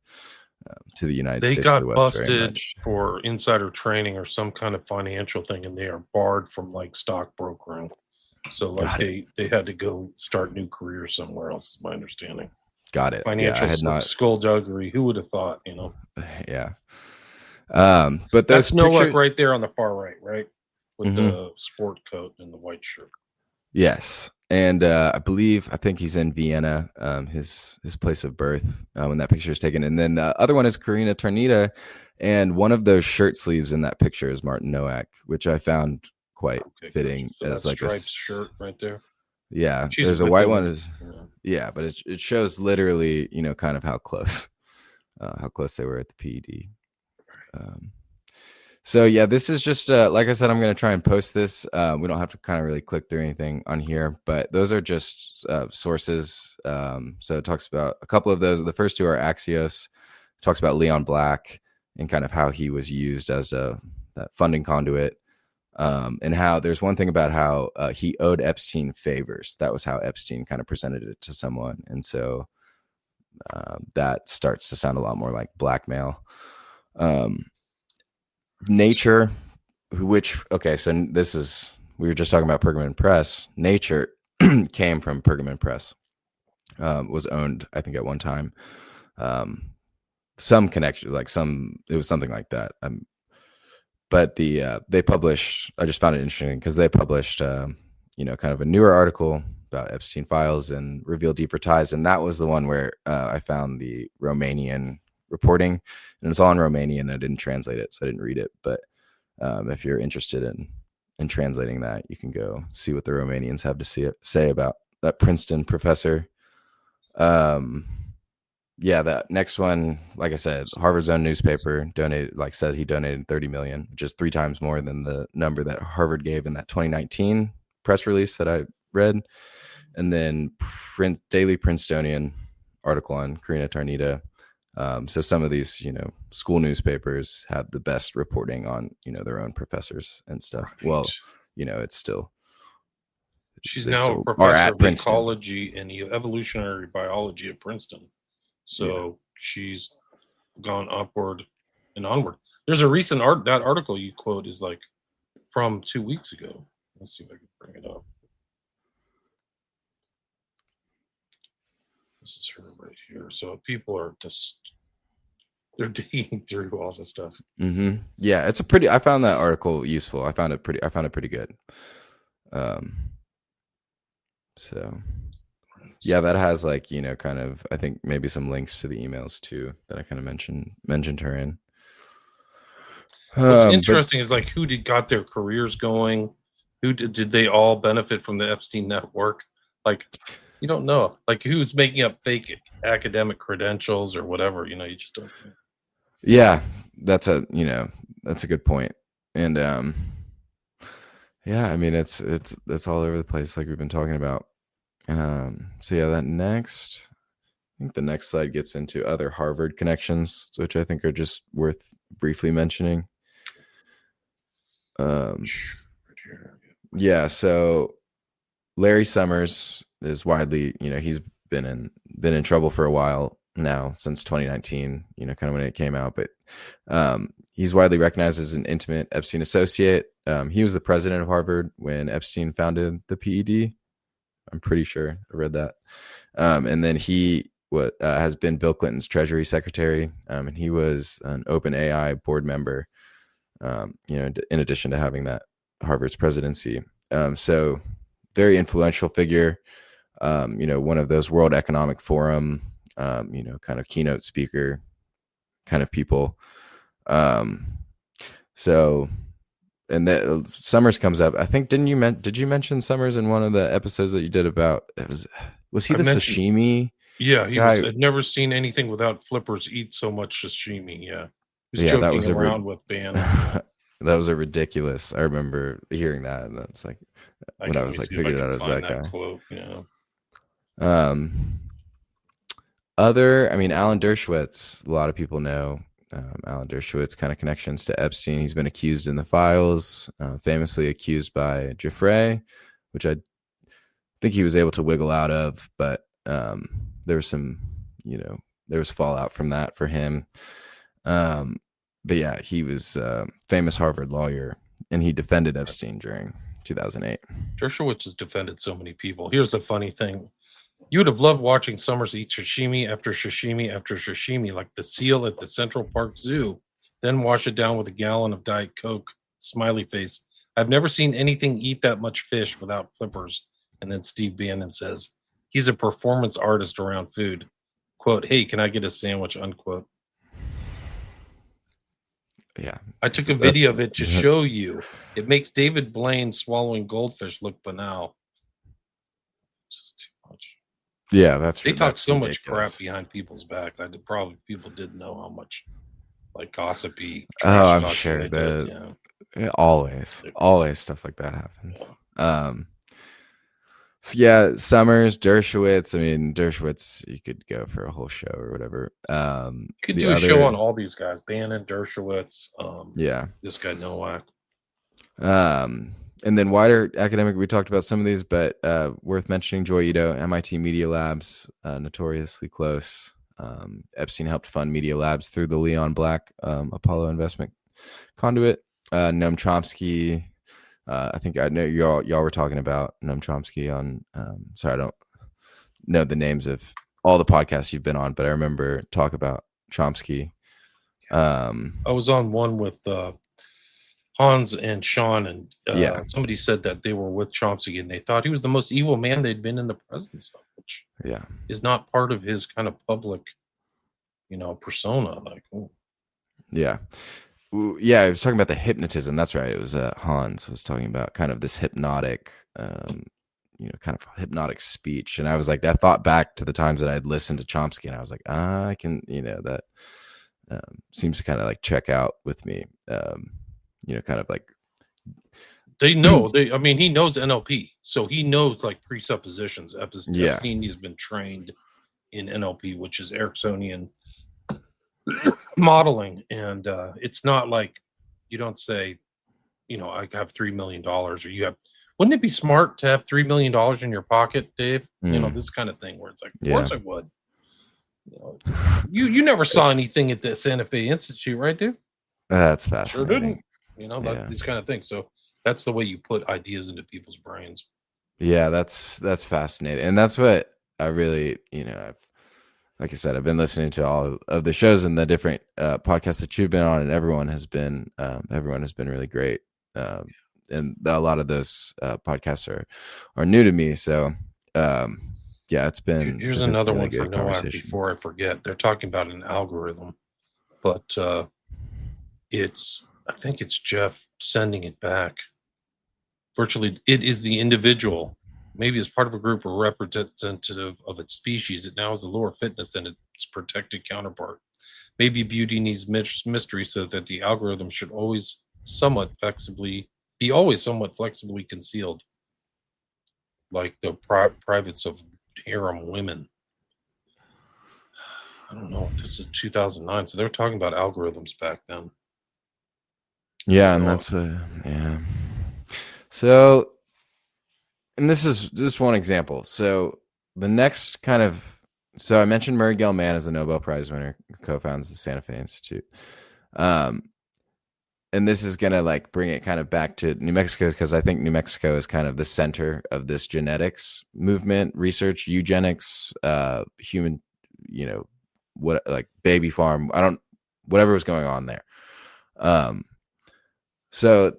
United They States of the got West very busted much. for insider trading or some kind of financial thing, and they are barred from like stockbrokering. So like Got it. they had to go start new careers somewhere else. Is my understanding. Got it. Yeah, I Financial had not. skullduggery. Who would have thought? You know, Yeah. But those that's Nowak pictures. right there on the far right, right, with Mhm. the sport coat and the white shirt. Yes, and I think he's in Vienna, his place of birth, when that picture is taken. And then the other one is Karina Tarnita, and one of those shirt sleeves in that picture is Martin Nowak, which I found quite fitting So as that like striped shirt right there. yeah. She's There's a with white him. one, Yeah. yeah, but it shows literally kind of how close they were at the PED. So yeah, this is just like I said, I'm going to try and post this. We don't have to kind of really click through anything on here, but those are just sources. So it talks about a couple of those. The first two are Axios. It talks about Leon Black and kind of how he was used as that funding conduit, and how there's one thing about how he owed Epstein favors. That was how Epstein kind of presented it to someone, and so that starts to sound a lot more like blackmail. Nature, so this is, we were just talking about Pergamon Press. Nature came from Pergamon Press, was owned, I think, at one time. Some connection, it was something like that. But they published, I just found it interesting because they published, kind of a newer article about Epstein files and reveal deeper ties. And that was the one where I found the Romanian reporting, and it's all in Romanian. I didn't translate it, so I didn't read it. But if you're interested in translating that, you can go see what the Romanians have to say about that Princeton professor. Yeah, that next one, like I said, Harvard's own newspaper said he donated 30 million, which is 3 times more than the number that Harvard gave in that 2019 press release that I read. And then Daily Princetonian article on Karina Tarnita. So some of these, school newspapers have the best reporting on, their own professors and stuff. Right. Well, it's still. She's now a professor of Princeton. ecology and evolutionary biology at Princeton. So she's gone upward and onward. There's a recent that article you quote is like from 2 weeks ago. Let's see if I can bring it up. This is her right here. So people are they're digging through all this stuff. Mm-hmm. Yeah, I found that article useful. I found it pretty good. So yeah, that has kind of, I think maybe some links to the emails too that I kind of mentioned her in. What's interesting is who got their careers going? Who did they all benefit from the Epstein network? You don't know. Who's making up fake academic credentials or whatever, you just don't know. Yeah, that's a good point. And yeah, I mean it's all over the place like we've been talking about. So yeah, I think the next slide gets into other Harvard connections, which I think are just worth briefly mentioning. Yeah, so Larry Summers is widely, he's been in trouble for a while now, since 2019, kind of when it came out, but he's widely recognized as an intimate Epstein associate. He was the president of Harvard when Epstein founded the PED. I'm pretty sure I read that. And then he has been Bill Clinton's Treasury Secretary, and he was an OpenAI board member In addition to having that Harvard's presidency. So very influential figure, one of those World Economic Forum, kind of keynote speaker kind of people. So, and that Summers comes up. I think did you mention Summers in one of the episodes that you did about was he the sashimi? Yeah, he was. I'd never seen anything without flippers eat so much sashimi. Yeah, he was joking that was around with Bannon. That was a ridiculous. I remember hearing that, and it's like when I was like figured it out as that guy. Quote, yeah. Alan Dershowitz. A lot of people know Alan Dershowitz, kind of connections to Epstein. He's been accused in the files, famously accused by Giuffre, which I think he was able to wiggle out of, but there was some, there was fallout from that for him. But yeah, he was a famous Harvard lawyer, and he defended Epstein during 2008. Dershowitz has defended so many people. Here's the funny thing. You would have loved watching Summers eat sashimi after sashimi after sashimi, like the seal at the Central Park Zoo, then wash it down with a gallon of Diet Coke, smiley face. I've never seen anything eat that much fish without flippers. And then Steve Bannon says, he's a performance artist around food. Quote, hey, can I get a sandwich? Unquote. Yeah. I took a video of it to show you. It makes David Blaine swallowing goldfish look banal. Just too much. Yeah, they talk so much crap behind people's back that probably people didn't know how much like gossipy. I'm sure that always stuff like that happens. Yeah. So yeah, Summers, Dershowitz. I mean, Dershowitz, you could go for a whole show or whatever. You could do a show on all these guys: Bannon, Dershowitz. This guy Nowak. And then wider academic, we talked about some of these, but worth mentioning: Joy Ito, MIT Media Labs, notoriously close. Epstein helped fund Media Labs through the Leon Black Apollo investment conduit. Noam Chomsky. I think I know y'all were talking about Noam Chomsky on. Sorry, I don't know the names of all the podcasts you've been on, but I remember talk about Chomsky. I was on one with Hans and Sean, and somebody said that they were with Chomsky and they thought he was the most evil man they'd been in the presence of, which is not part of his kind of public, persona. Like, yeah. Yeah, I was talking about the hypnotism. That's right. It was Hans was talking about kind of this hypnotic, kind of hypnotic speech. And I was like, I thought back to the times that I'd listened to Chomsky, and I was like, I can, that seems to kind of like check out with me. Kind of like they know. He knows NLP, so he knows like presuppositions. Epstein has been trained in NLP, which is Ericksonian modeling, and it's not like you don't say, I have $3 million, or you have. Wouldn't it be smart to have $3 million in your pocket, Dave? This kind of thing where it's like, of course I would. You never saw anything at the Santa Fe Institute, right, Dave? That's fascinating. Sure didn't. These kind of things. So that's the way you put ideas into people's brains. Yeah, that's fascinating, and that's what I really, like I said, I've been listening to all of the shows and the different podcasts that you've been on, and everyone has been really great. And a lot of those podcasts are new to me. So, it's been. Here's another one for Nowak before I forget. They're talking about an algorithm, but I think it's Jeff sending it back. Virtually, it is the individual. Maybe as part of a group or representative of its species, it now has a lower fitness than its protected counterpart. Maybe beauty needs mystery so that the algorithm should always somewhat flexibly concealed, like the privates of harem women. I don't know. This is 2009, so they're talking about algorithms back then. Yeah, and that's what. Yeah. So. And this is one example. So the next kind of, I mentioned Murray Gell-Mann as the Nobel Prize winner, co-founds the Santa Fe Institute. And this is going to like bring it kind of back to New Mexico, because I think New Mexico is kind of the center of this genetics movement, research, eugenics, human, what, like baby farm. Whatever was going on there. So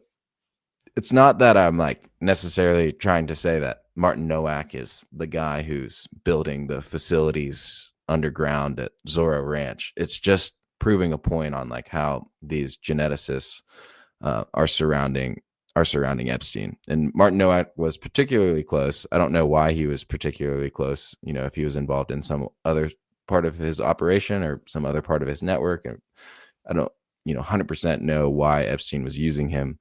it's not that I'm like necessarily trying to say that Martin Nowak is the guy who's building the facilities underground at Zorro Ranch. It's just proving a point on like how these geneticists are surrounding Epstein. And Martin Nowak was particularly close. I don't know why he was particularly close. You know, if he was involved in some other part of his operation or some other part of his network. I don't, 100% know why Epstein was using him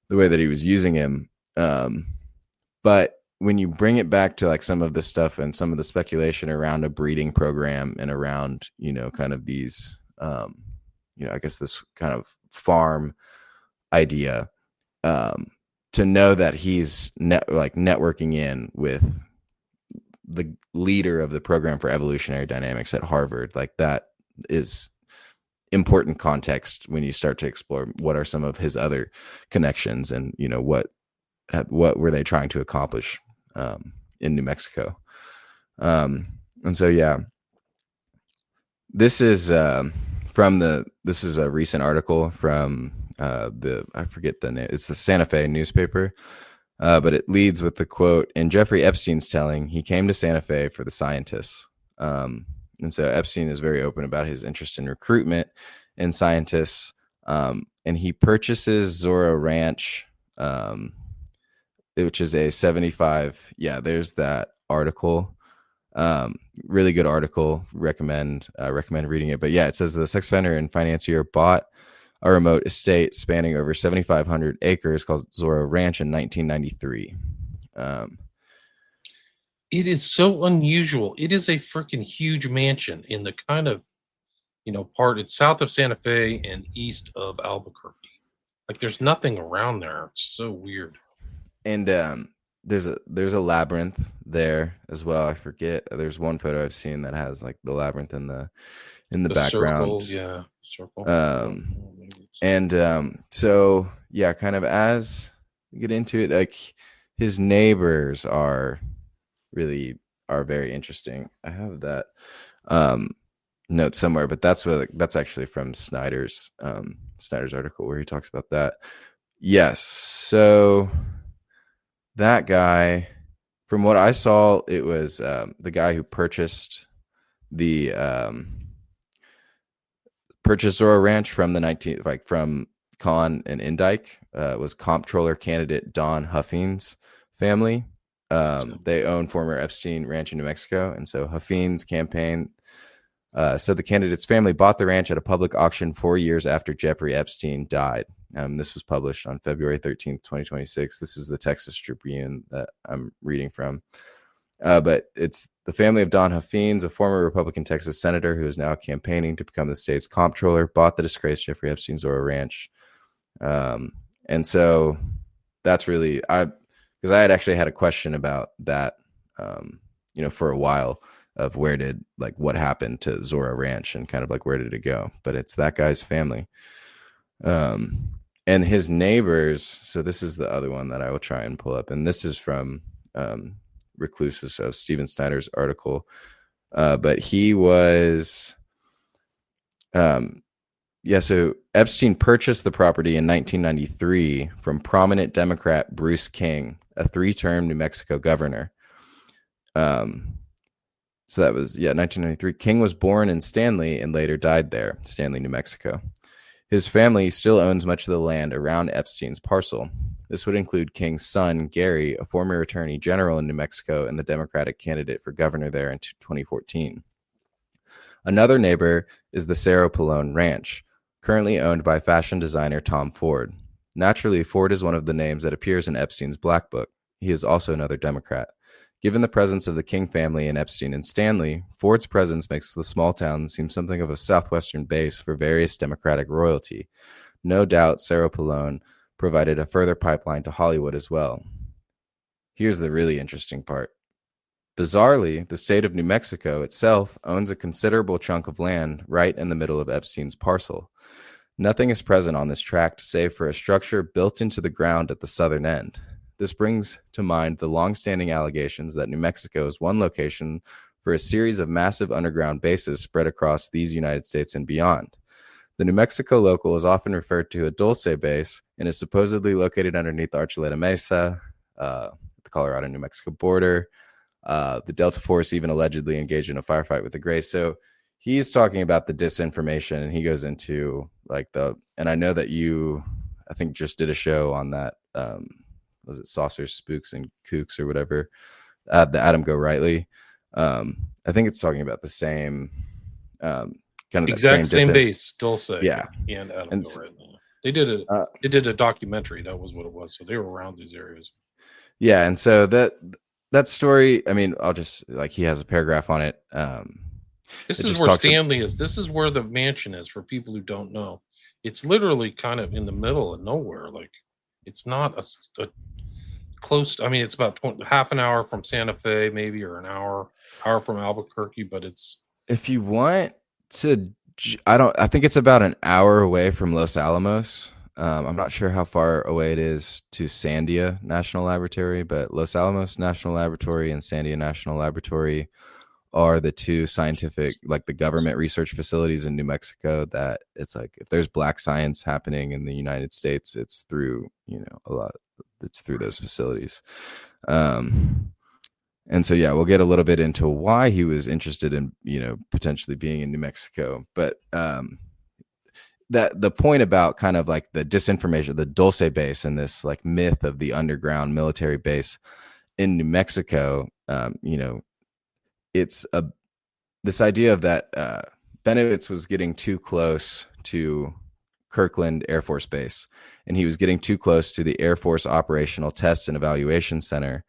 the way that he was using him. But when you bring it back to like some of the stuff and some of the speculation around a breeding program and around, kind of these, I guess this kind of farm idea, to know that he's networking in with the leader of the program for evolutionary dynamics at Harvard, like that is important context when you start to explore what are some of his other connections and what were they trying to accomplish in New Mexico. And so this is this is a recent article from I forget the name, it's the Santa Fe newspaper, but it leads with the quote: "In Jeffrey Epstein's telling, he came to Santa Fe for the scientists." And so Epstein is very open about his interest in recruitment and scientists. And he purchases Zorro Ranch, which is a 75. Yeah, there's that article. Really good article. Recommend reading it. But yeah, it says the sex offender and financier bought a remote estate spanning over 7,500 acres called Zorro Ranch in 1993. It is so unusual. It is a freaking huge mansion in the kind of, part. It's south of Santa Fe and east of Albuquerque. Like there's nothing around there. It's so weird. And there's a labyrinth there as well. I forget. There's one photo I've seen that has like the labyrinth in the background. Circle. So yeah, kind of as you get into it, like his neighbors are very interesting. I have that note somewhere, but that's actually from Snyder's article where he talks about that. Yes. So that guy, from what I saw, it was the guy who purchased the Zorro Ranch from the from Kahn and Indike, was comptroller candidate Don Huffing's family. They own former Epstein Ranch in New Mexico, and so Huffing's campaign said the candidate's family bought the ranch at a public auction 4 years after Jeffrey Epstein died. This was published on February 13th, 2026. This is the Texas Tribune that I'm reading from. But it's the family of Don Huffines, a former Republican Texas senator who is now campaigning to become the state's comptroller, bought the disgraced Jeffrey Epstein Zorro Ranch. And so that's really, because I had actually had a question about that, for a while, of what happened to Zorro Ranch and kind of like where did it go? But it's that guy's family. And his neighbors. So this is the other one that I will try and pull up. And this is from Reclusus of Steven Snyder's article. But he was, so Epstein purchased the property in 1993 from prominent Democrat Bruce King, a 3-term New Mexico governor. So that was, 1993. King was born in Stanley and later died there, Stanley, New Mexico. His family still owns much of the land around Epstein's parcel. This would include King's son, Gary, a former attorney general in New Mexico and the Democratic candidate for governor there in 2014. Another neighbor is the Cerro Pelon Ranch, currently owned by fashion designer Tom Ford. Naturally, Ford is one of the names that appears in Epstein's Black Book. He is also another Democrat. Given the presence of the King family in Epstein and Stanley, Ford's presence makes the small town seem something of a southwestern base for various Democratic royalty. No doubt Cerro Pelon provided a further pipeline to Hollywood as well. Here's the really interesting part. Bizarrely, the state of New Mexico itself owns a considerable chunk of land right in the middle of Epstein's parcel. Nothing is present on this tract save for a structure built into the ground at the southern end. This brings to mind the long-standing allegations that New Mexico is one location for a series of massive underground bases spread across these United States and beyond. The New Mexico local is often referred to a Dulce base and is supposedly located underneath the Archuleta Mesa, the Colorado-New Mexico border. The Delta Force even allegedly engaged in a firefight with the Grays. So he's talking about the disinformation, and he goes into like and I know that you, I think, just did a show on that. Was it Saucers, Spooks, and Kooks or whatever? The Adam Go Rightly. I think it's talking about the same kind of exact that same base, Dulce. Yeah, and Adam and Go Rightly. They did a documentary. That was what it was. So they were around these areas. Yeah, and so that story, I mean, I'll just like, he has a paragraph on it. This is where Stanley is. This is where the mansion is for people who don't know. It's literally kind of in the middle of nowhere. Like, it's not a close. I mean, it's about half an hour from Santa Fe, maybe, or an hour from Albuquerque. But it's, if you want to, I think it's about an hour away from Los Alamos. I'm not sure how far away it is to Sandia National Laboratory, but Los Alamos National Laboratory and Sandia National Laboratory are the two scientific, like the government research facilities in New Mexico that it's like, if there's black science happening in the United States, it's through, it's through those facilities. And so, yeah, we'll get a little bit into why he was interested in, potentially being in New Mexico. But that the point about kind of like the disinformation, the Dulce base, and this like myth of the underground military base in New Mexico, it's this idea of that Benowitz was getting too close to Kirkland Air Force Base, and he was getting too close to the Air Force Operational Test and Evaluation Center.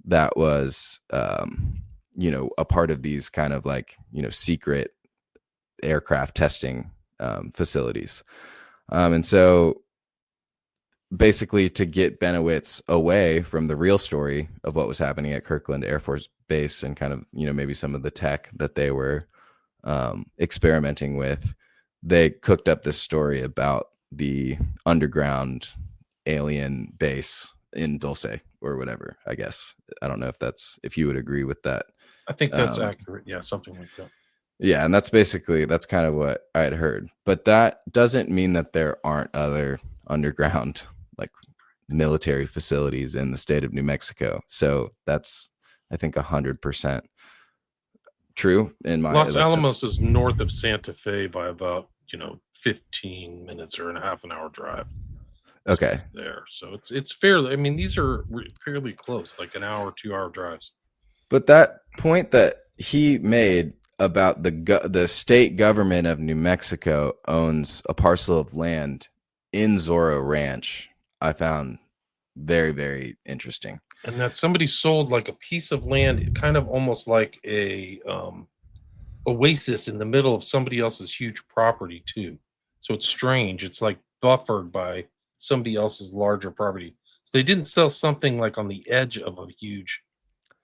That was, a part of these kind of like, secret aircraft testing facilities. And so basically, to get Benowitz away from the real story of what was happening at Kirkland Air Force Base and kind of, maybe some of the tech that they were experimenting with, they cooked up this story about the underground alien base in Dulce or whatever, I guess. I don't know if you would agree with that. I think that's accurate. Yeah, something like that. Yeah, and that's kind of what I had heard. But that doesn't mean that there aren't other underground like military facilities in the state of New Mexico. So that's, I think, 100% true in my. Los Alamos is north of Santa Fe by about 15 minutes or a half an hour drive. Okay, there, so it's fairly. I mean, these are fairly close, like an hour, 2-hour drives. But that point that he made about the state government of New Mexico owns a parcel of land in Zorro Ranch, I found very, very interesting. And that somebody sold like a piece of land, kind of almost like a oasis in the middle of somebody else's huge property too. So it's strange. It's like buffered by somebody else's larger property. So they didn't sell something like on the edge of a huge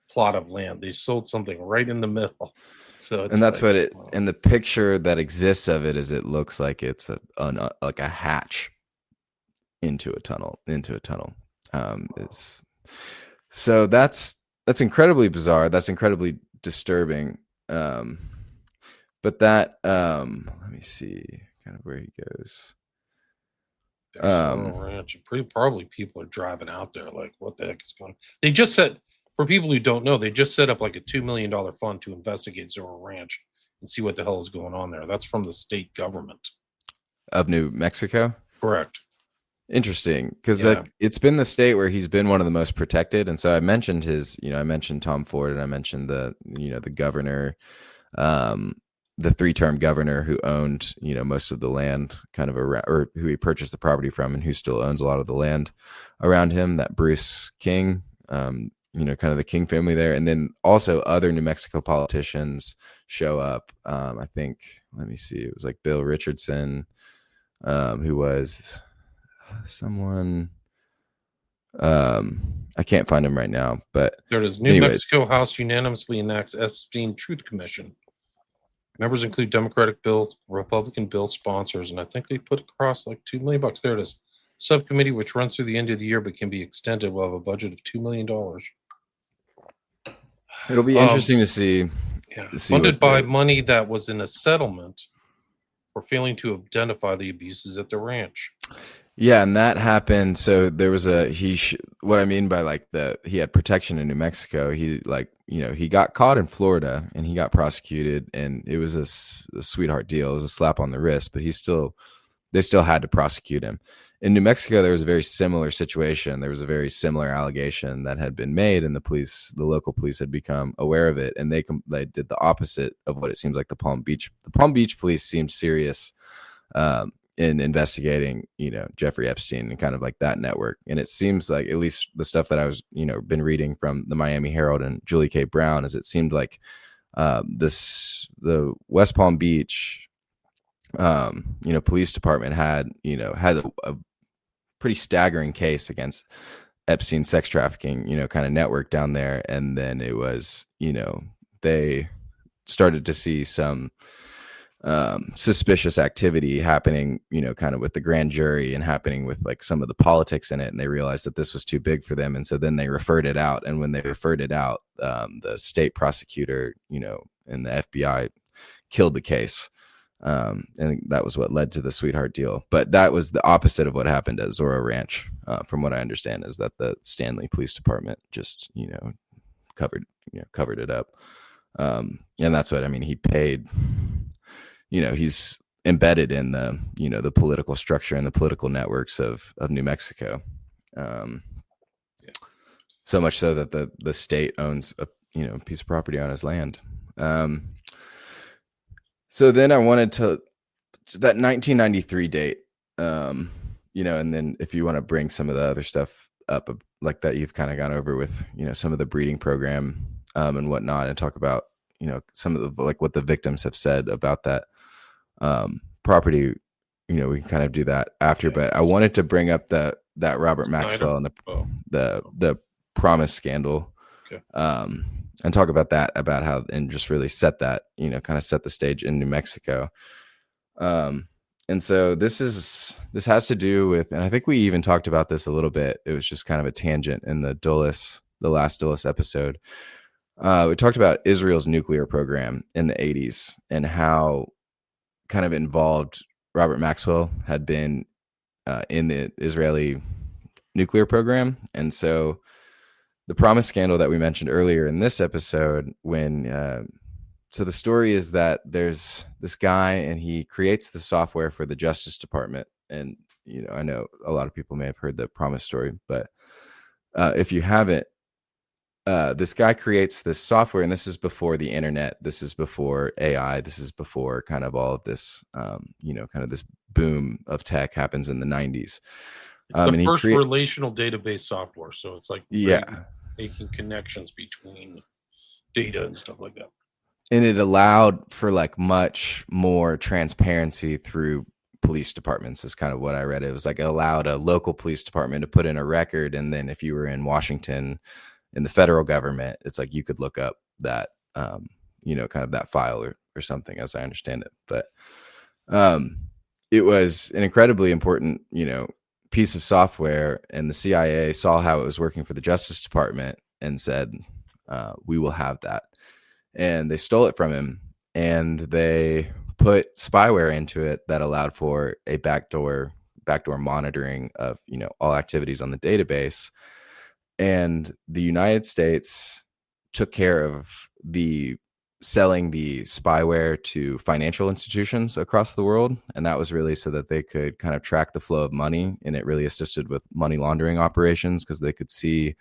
plot of land. They sold something right in the middle. So it's, and that's like, and the picture that exists of it is, it looks like it's like a hatch into a tunnel. So that's incredibly bizarre. That's incredibly disturbing. But that let me see kind of where he goes. Ranch. Probably people are driving out there like, what the heck is going on? They just said, for people who don't know, they just set up like a $2 million fund to investigate Zorro Ranch and see what the hell is going on there. That's from the state government of New Mexico. Correct. Interesting, because it's been the state where he's been one of the most protected. And so I mentioned I mentioned Tom Ford, and I mentioned the governor, the 3-term governor who owned, most of the land kind of around, or who he purchased the property from, and who still owns a lot of the land around him, that Bruce King, kind of the King family there. And then also other New Mexico politicians show up. I think, let me see, it was like Bill Richardson, who was someone, I can't find him right now, but there it is. New Mexico House unanimously enacts Epstein Truth Commission. Members include Democratic bill, Republican bill sponsors, and I think they put across like $2 million. There it is. Subcommittee, which runs through the end of the year but can be extended, will have a budget of $2 million. It'll be interesting to see. Funded by money that was in a settlement for failing to identify the abuses at the ranch. Yeah, and that happened. So there was what I mean by like he had protection in New Mexico. He he got caught in Florida and he got prosecuted, and it was a sweetheart deal. It was a slap on the wrist, but they still had to prosecute him. In New Mexico, there was a very similar situation. There was a very similar allegation that had been made, and the local police had become aware of it, and they did the opposite of what it seems like the Palm Beach police seemed serious in investigating, Jeffrey Epstein and kind of like that network. And it seems like, at least the stuff that I was, been reading from the Miami Herald and Julie K. Brown, is it seemed like the West Palm Beach, police department had a pretty staggering case against Epstein sex trafficking, kind of network down there. And then it was, they started to see some suspicious activity happening, kind of with the grand jury and happening with like some of the politics in it. And they realized that this was too big for them. And so then they referred it out. And when they referred it out, the state prosecutor, and the FBI killed the case. And that was what led to the sweetheart deal. But that was the opposite of what happened at Zorro Ranch. From what I understand, is that the Stanley Police Department just, covered it up. And that's what I mean. He paid, he's embedded in the, the political structure and the political networks of New Mexico. So much so that the state owns a, piece of property on his land. So then I wanted to that 1993 date, and then if you want to bring some of the other stuff up like that you've kind of gone over with, some of the breeding program and whatnot, and talk about, some of the, like what the victims have said about that property, we can kind of do that after. Okay. But I wanted to bring up that Robert Maxwell and the promise scandal. Okay. And talk about that, about how, and just really set that, kind of set the stage in New Mexico. And so this has to do with, and I think we even talked about this a little bit. It was just kind of a tangent in the last Dulles episode. We talked about Israel's nuclear program in the 80s and how kind of involved Robert Maxwell had been in the Israeli nuclear program. And so the promise scandal that we mentioned earlier in this episode, so the story is that there's this guy and he creates the software for the Justice Department. And, I know a lot of people may have heard the promise story, but if you haven't, this guy creates this software, and this is before the internet. This is before AI. This is before kind of all of this, kind of this boom of tech happens in the 90s. It's the first relational database software. So it's like making connections between data and stuff like that. And it allowed for like much more transparency through police departments is kind of what I read. It was like it allowed a local police department to put in a record. And then if you were in Washington in the federal government, it's like you could look up that, kind of that file or something, as I understand it. But it was an incredibly important, piece of software, and the CIA saw how it was working for the Justice Department and said, we will have that. And they stole it from him, and they put spyware into it that allowed for a backdoor monitoring of, all activities on the database. And the United States took care of selling the spyware to financial institutions across the world. And that was really so that they could kind of track the flow of money. And it really assisted with money laundering operations, because they could see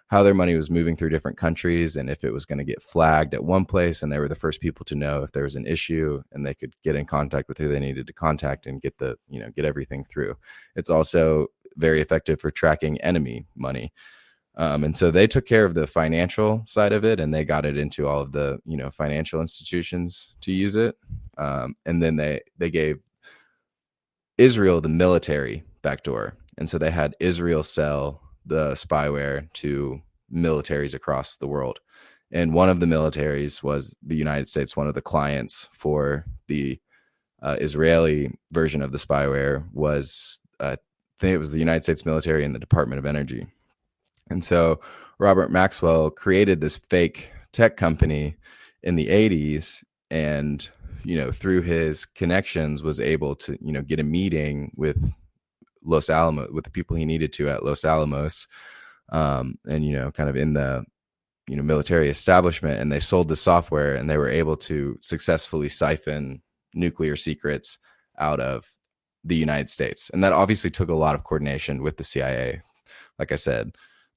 how their money was moving through different countries and if it was going to get flagged at one place. And they were the first people to know if there was an issue, and they could get in contact with who they needed to contact and get get everything through. It's also very effective for tracking enemy money. And so they took care of the financial side of it, and they got it into all of the, financial institutions to use it. And then they gave Israel the military backdoor. And so they had Israel sell the spyware to militaries across the world. And one of the militaries was the United States. One of the clients for the Israeli version of the spyware was, I think it was the United States military and the Department of Energy. And so Robert Maxwell created this fake tech company in the 80s and through his connections was able to, get a meeting with Los Alamos, with the people he needed to at Los Alamos, and, kind of in the, military establishment, and they sold the software, and they were able to successfully siphon nuclear secrets out of the United States. And that obviously took a lot of coordination with the CIA. Like I said,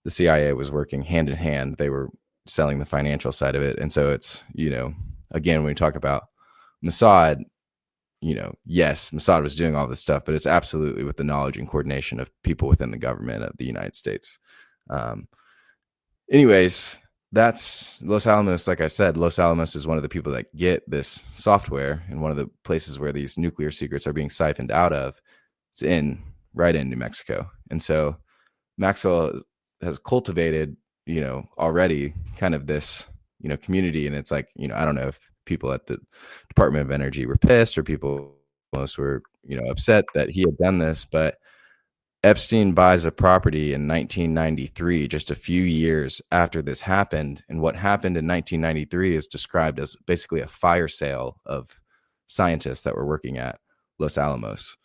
the CIA was working hand in hand. They were selling the financial side of it. And so it's, again, when we talk about Mossad, yes, Mossad was doing all this stuff, but it's absolutely with the knowledge and coordination of people within the government of the United States. Anyways, that's Los Alamos. Like I said, Los Alamos is one of the people that get this software, and one of the places where these nuclear secrets are being siphoned out of. It's right in New Mexico. And so Maxwell has cultivated, already kind of this, community. And it's like, I don't know if people at the Department of Energy were pissed, or people almost were, upset that he had done this, but Epstein buys a property in 1993, just a few years after this happened. And what happened in 1993 is described as basically a fire sale of scientists that were working at Los Alamos,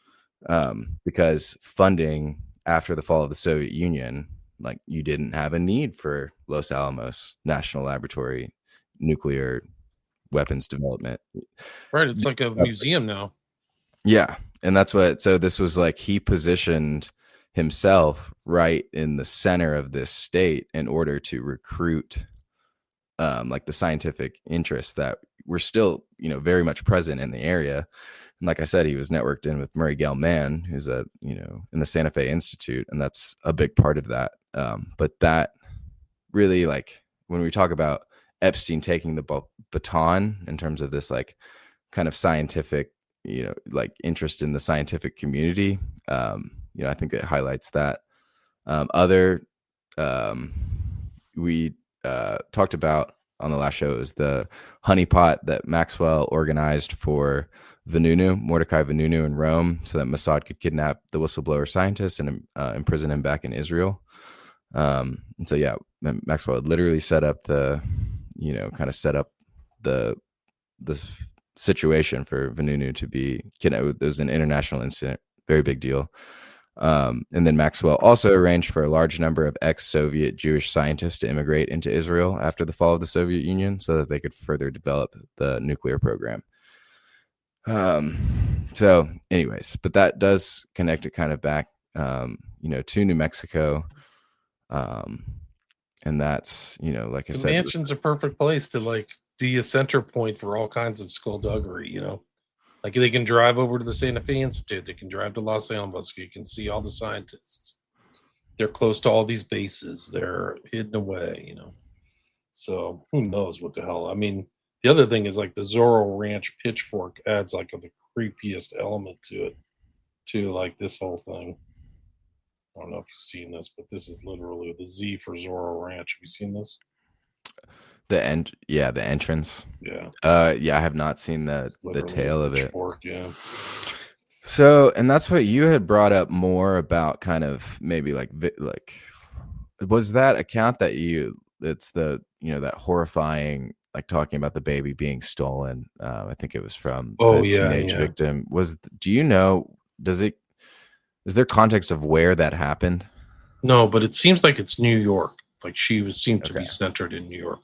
because funding after the fall of the Soviet Union, like, you didn't have a need for Los Alamos National Laboratory nuclear weapons development. Right. It's like a museum now. Yeah. And that's what, so this was like, he positioned himself right in the center of this state in order to recruit like the scientific interests that were still, very much present in the area. And like I said, he was networked in with Murray Gell-Mann, who's in the Santa Fe Institute, and that's a big part of that. But that really, like, when we talk about Epstein taking the baton in terms of this, like, kind of scientific, like, interest in the scientific community, I think it highlights that. We talked about on the last show is the honeypot that Maxwell organized for Mordecai Vanunu in Rome, so that Mossad could kidnap the whistleblower scientist and imprison him back in Israel. And so, yeah, Maxwell had literally set up the situation for Vanunu to be kidnapped. There was an international incident, very big deal. And then Maxwell also arranged for a large number of ex-Soviet Jewish scientists to immigrate into Israel after the fall of the Soviet Union, so that they could further develop the nuclear program. So anyways, but that does connect it kind of back, to New Mexico. And that's, like I said, the mansion's a perfect place to, like, be a center point for all kinds of skullduggery, Like, they can drive over to the Santa Fe Institute. They can drive to Los Alamos. You can see all the scientists. They're close to all these bases. They're hidden away, So who knows what the hell? I mean, the other thing is, like, the Zorro Ranch pitchfork adds, like, the creepiest element to it, to, like, this whole thing. I don't know if you've seen this, but this is literally the Z for Zorro Ranch. Have you seen this? The entrance. Yeah. I have not seen the tail of it. Yeah. So, and that's what you had brought up more about, kind of maybe like was that account that it's the, that horrifying, like, talking about the baby being stolen. I think it was from the teenage victim. Is there context of where that happened? No, but it seems like it's New York. Like, she seemed to be centered in New York.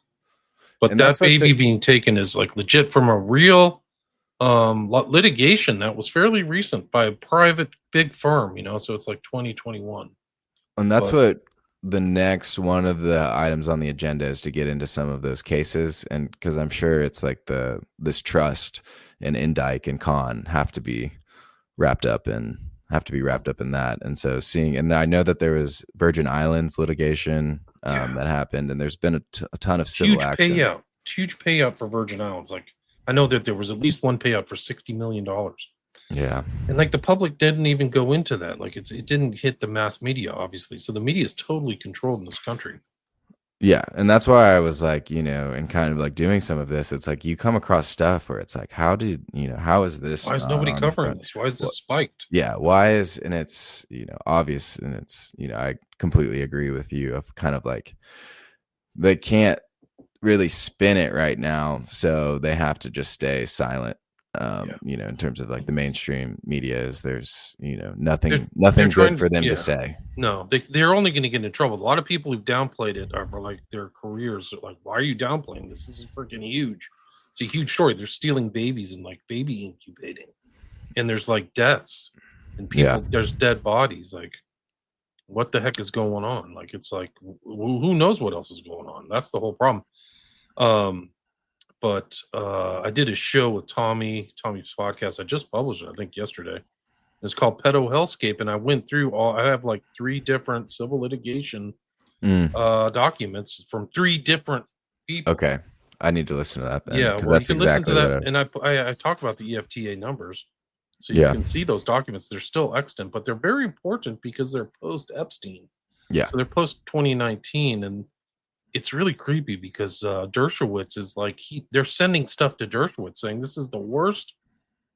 But and that baby being taken is, like, legit from a real litigation that was fairly recent by a private big firm, so it's like 2021. And that's what the next one of the items on the agenda is, to get into some of those cases. And because I'm sure it's like this trust and Indike and Khan have to be wrapped up in that. And so and I know that there was Virgin Islands litigation that happened, and there's been a ton of civil action. Huge payout for Virgin Islands. Like, I know that there was at least one payout for $60 million. Yeah. And, like, the public didn't even go into that. Like, it didn't hit the mass media, obviously. So the media is totally controlled in this country. Yeah. And that's why I was like, and kind of like doing some of this, it's like you come across stuff where it's like, how is this? Why is nobody covering this? Why is this spiked? Yeah. And it's, obvious. And it's, I completely agree with you of kind of like, they can't really spin it right now. So they have to just stay silent. In terms of like the mainstream media, is there's They're nothing trying good to, for them to yeah. say. No, they're only going to get in trouble. A lot of people who've downplayed it are like their careers. Are like, why are you downplaying this? This is freaking huge. It's a huge story. They're stealing babies and like baby incubating, and there's like deaths and people. Yeah. There's dead bodies. Like, what the heck is going on? Like, it's like who knows what else is going on? That's the whole problem. But I did a show with Tommy's podcast. I just published it, I think, yesterday. It's called Pedo Hellscape, and I went through I have like 3 different civil litigation documents from 3 different people. Okay, I need to listen to that then. Yeah, because well, you that's can listen to exactly what that, and I talk about the EFTA numbers, so you Yeah. can see those documents. They're still extant, but they're very important because they're post Epstein. Yeah. So they're post 2019, and it's really creepy because Dershowitz is like they're sending stuff to Dershowitz saying this is the worst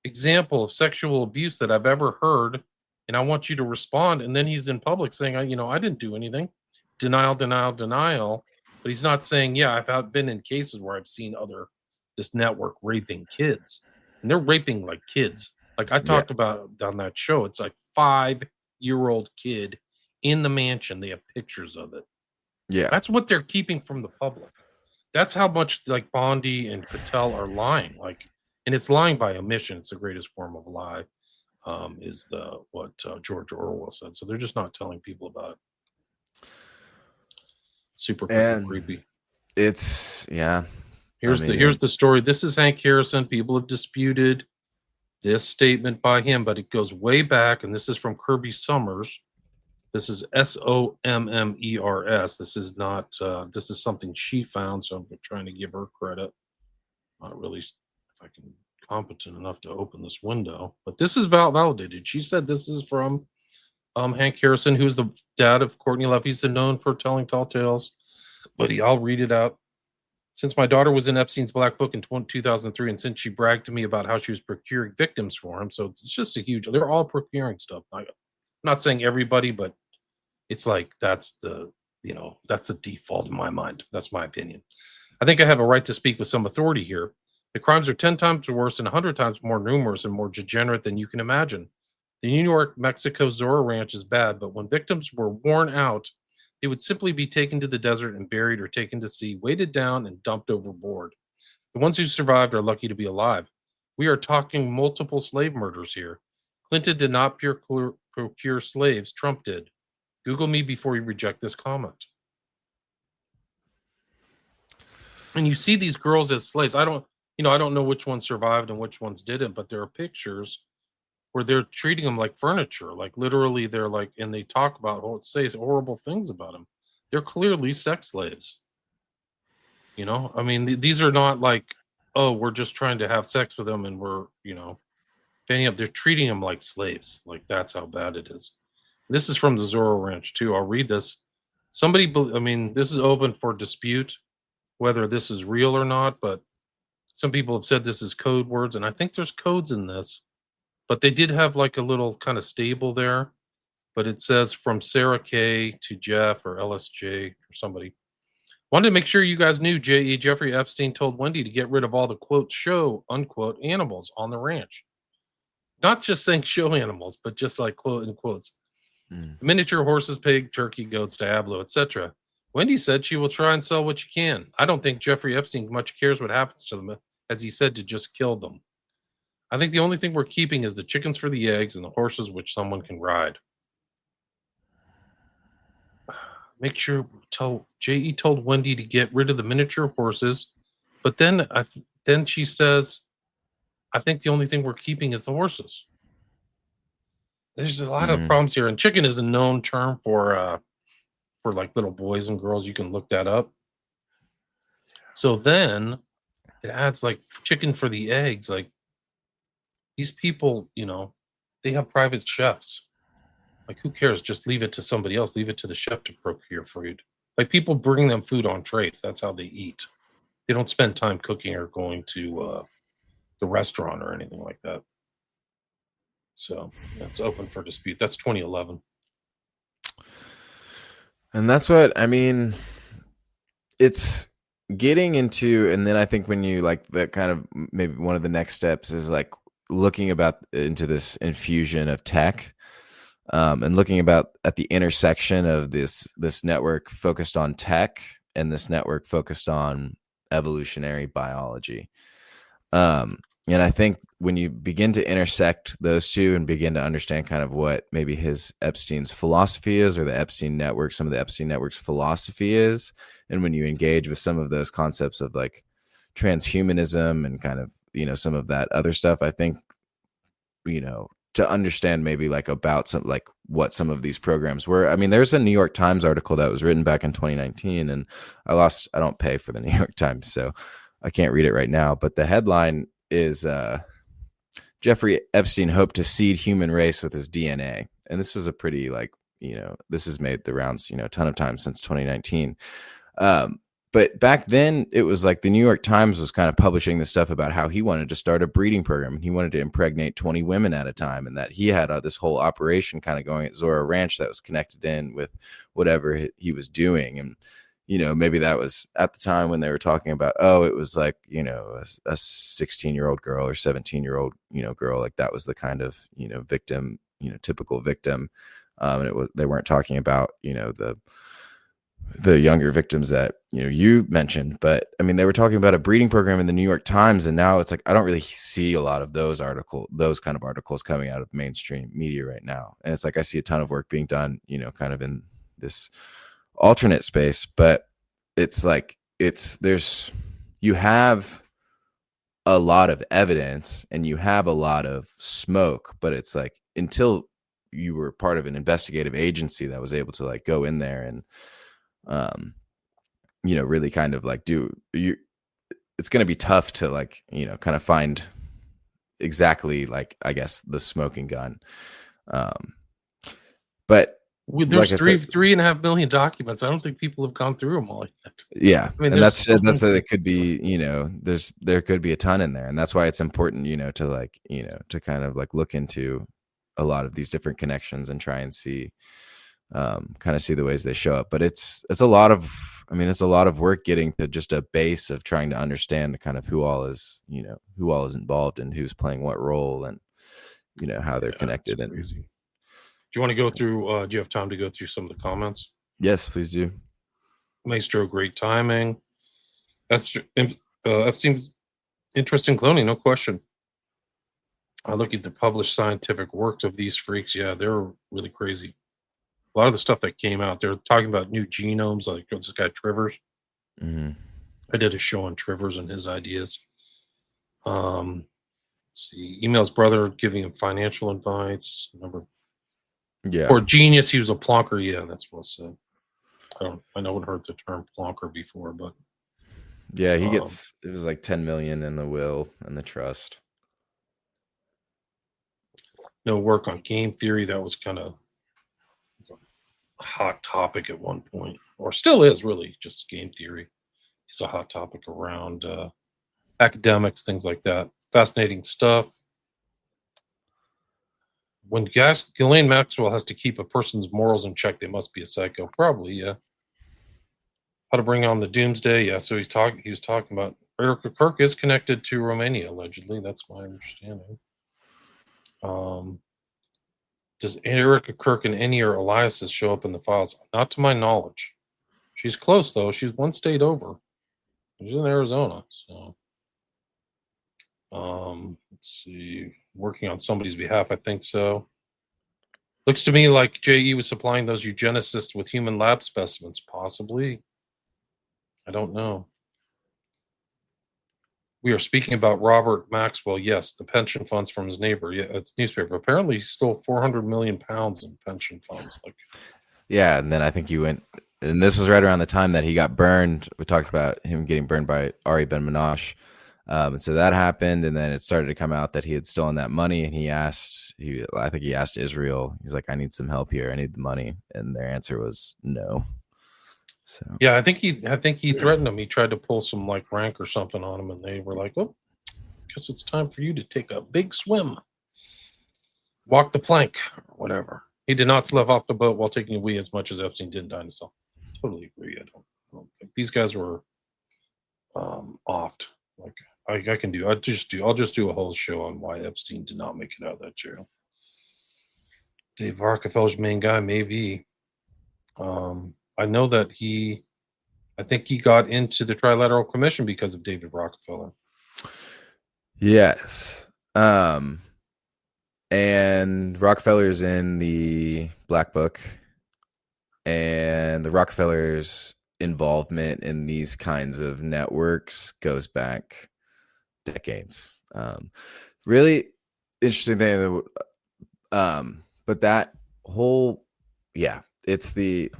example of sexual abuse that I've ever heard, and I want you to respond. And then he's in public saying, I didn't do anything. Denial, denial, denial. But he's not saying, yeah, I've been in cases where I've seen this network raping kids, and they're raping like kids. Like I talked about on that show, it's like 5-year-old kid in the mansion. They have pictures of it. Yeah. That's what they're keeping from the public. That's how much like Bondi and Patel are lying. Like, and it's lying by omission. It's the greatest form of lie, is what George Orwell said. So they're just not telling people about it. Super creepy. It's Here's the story. This is Hank Harrison. People have disputed this statement by him, but it goes way back, and this is from Kirby Summers. This is Sommers. This is not. This is something she found, so I'm trying to give her credit. Not really, if I can, competent enough to open this window, but this is validated. She said this is from Hank Harrison, who's the dad of Courtney Love. He's known for telling tall tales, but I'll read it out. Since my daughter was in Epstein's Black Book in 2003, and since she bragged to me about how she was procuring victims for him, so it's just a huge. They're all procuring stuff. I'm not saying everybody, but it's like that's the default in my mind. That's my opinion. I think I have a right to speak with some authority here. The crimes are 10 times worse and 100 times more numerous and more degenerate than you can imagine. The New York, Mexico Zorro Ranch is bad, but when victims were worn out, they would simply be taken to the desert and buried or taken to sea, weighted down and dumped overboard. The ones who survived are lucky to be alive. We are talking multiple slave murders here. Clinton did not procure slaves. Trump did. Google me before you reject this comment. And you see these girls as slaves. I don't know which ones survived and which ones didn't, but there are pictures where they're treating them like furniture. Like literally they're like, and they talk about, say horrible things about them. They're clearly sex slaves. I mean, these are not like, oh, we're just trying to have sex with them and we're, paying up. They're treating them like slaves. Like that's how bad it is. This is from the Zorro Ranch too. I'll read this. This is open for dispute whether this is real or not, but some people have said this is code words, and I think there's codes in this. But they did have like a little kind of stable there, but it says from Sarah K to Jeff or LSJ or somebody. Wanted to make sure you guys knew Jeffrey Epstein told Wendy to get rid of all the quote show unquote animals on the ranch. Not just saying show animals, but just like quote in quotes. Miniature horses, pig, turkey, goats, Diablo, etc. Wendy said she will try and sell what you can. I don't think Jeffrey Epstein much cares what happens to them, as he said to just kill them. I think the only thing we're keeping is the chickens for the eggs and the horses which someone can ride. Make sure J.E. told Wendy to get rid of the miniature horses, but then she says, I think the only thing we're keeping is the horses. There's a lot of problems here, and chicken is a known term for like little boys and girls. You can look that up. So then it adds like chicken for the eggs. Like these people, they have private chefs. Like who cares? Just leave it to somebody else. Leave it to the chef to procure food. Like people bring them food on trays. That's how they eat. They don't spend time cooking or going to the restaurant or anything like that. So that's open for dispute. That's 2011. And that's what I mean. It's getting into, and then I think when you like that kind of maybe one of the next steps is like looking about into this infusion of tech, and looking about at the intersection of this network focused on tech and this network focused on evolutionary biology. And I think when you begin to intersect those two and begin to understand kind of what maybe his Epstein's philosophy is, or the Epstein network, some of the Epstein network's philosophy is, and when you engage with some of those concepts of like transhumanism and kind of, some of that other stuff, I think, to understand maybe like about some, like what some of these programs were. I mean, there's a New York Times article that was written back in 2019, and I don't pay for the New York Times, so I can't read it right now, but the headline is Jeffrey Epstein hoped to seed human race with his DNA. And this was a pretty like, this has made the rounds, a ton of times since 2019. But back then it was like the New York Times was kind of publishing this stuff about how he wanted to start a breeding program and he wanted to impregnate 20 women at a time, and that he had this whole operation kind of going at Zora Ranch that was connected in with whatever he was doing. And maybe that was at the time when they were talking about, it was like, a 16-year-old girl or 17-year-old, girl, like that was the kind of, victim, typical victim. And they weren't talking about, the younger victims that, you mentioned, but I mean, they were talking about a breeding program in the New York Times. And now it's like, I don't really see a lot of those kind of articles coming out of mainstream media right now. And it's like, I see a ton of work being done, kind of in this alternate space, but it's like you have a lot of evidence and you have a lot of smoke, but it's like until you were part of an investigative agency that was able to like go in there and really kind of like it's going to be tough to like kind of find exactly like, I guess, the smoking gun. But There's like 3.5 million documents. I don't think people have gone through them all yet. Yeah. I mean, and that's it could be, there could be a ton in there. And that's why it's important, to like, to kind of like look into a lot of these different connections and try and see, kind of see the ways they show up. But it's a lot of work getting to just a base of trying to understand kind of who all is involved and who's playing what role and, how they're connected. And do you want to go through, do you have time to go through some of the comments? Yes, please do. Maestro, great timing. That's Epstein's interesting cloning, no question. I look at the published scientific works of these freaks. Yeah, they're really crazy. A lot of the stuff that came out, they're talking about new genomes, like this guy Trivers. Mm-hmm. I did a show on Trivers and his ideas. Let's see, emails brother giving him financial advice. Yeah. Or genius, he was a plonker. Yeah, that's what I said. I know it heard the term plonker before, but yeah, he gets, it was like 10 million in the will and the trust. No work on game theory. That was kind of a hot topic at one point, or still is, really. Just game theory is a hot topic around academics, things like that. Fascinating stuff. When Ghislaine Maxwell has to keep a person's morals in check, they must be a psycho. Probably, yeah. How to bring on the doomsday? Yeah. So he was talking about Erica Kirk is connected to Romania, allegedly. That's my understanding. Does Erica Kirk and any or Elias's show up in the files? Not to my knowledge. She's close though. She's one state over. She's in Arizona. So, let's see. Working on somebody's behalf, I think so. Looks to me like JE was supplying those eugenicists with human lab specimens, possibly. I don't know. We are speaking about Robert Maxwell. Yes, the pension funds from his neighbor. Yeah, it's newspaper. Apparently, he stole 400 million pounds in pension funds. Yeah, and then I think you went, and this was right around the time that he got burned. We talked about him getting burned by Ari Ben Minash. And so that happened, and then it started to come out that he had stolen that money, and I think he asked Israel, he's like, I need some help here. I need the money. And their answer was no. So yeah, I think he threatened him. He tried to pull some like rank or something on him, and they were like, "Oh, guess it's time for you to take a big swim, walk the plank, or whatever." He did not slip off the boat while taking a wee as much as Epstein did in Dinosaur. Totally agree. I don't think these guys were I can do. I'll just do a whole show on why Epstein did not make it out of that jail. Dave Rockefeller's main guy, maybe. I know that I think he got into the Trilateral Commission because of David Rockefeller. Yes. And Rockefeller's in the Black Book, and the Rockefellers' involvement in these kinds of networks goes back decades. Really interesting thing. But that whole, it's the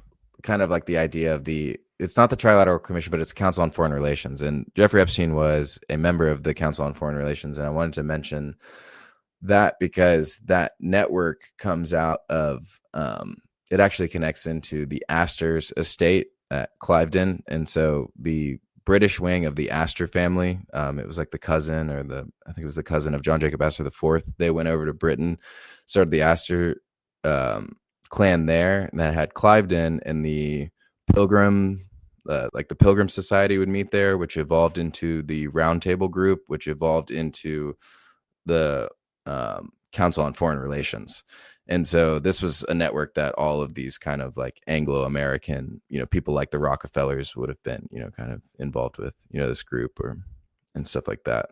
kind of like the idea of it's not the Trilateral Commission, but it's the Council on Foreign Relations. And Jeffrey Epstein was a member of the Council on Foreign Relations. And I wanted to mention that because that network comes out of, it actually connects into the Astor's estate at Cliveden. And so the British wing of the Astor family, it was like the cousin I think it was the cousin of John Jacob Astor IV. They went over to Britain, started the Astor clan there, and that had Cliveden, and the Pilgrim, like the Pilgrim Society would meet there, which evolved into the Round Table Group, which evolved into the Council on Foreign Relations. And so this was a network that all of these kind of like Anglo-American, people like the Rockefellers would have been, kind of involved with, this group and stuff like that.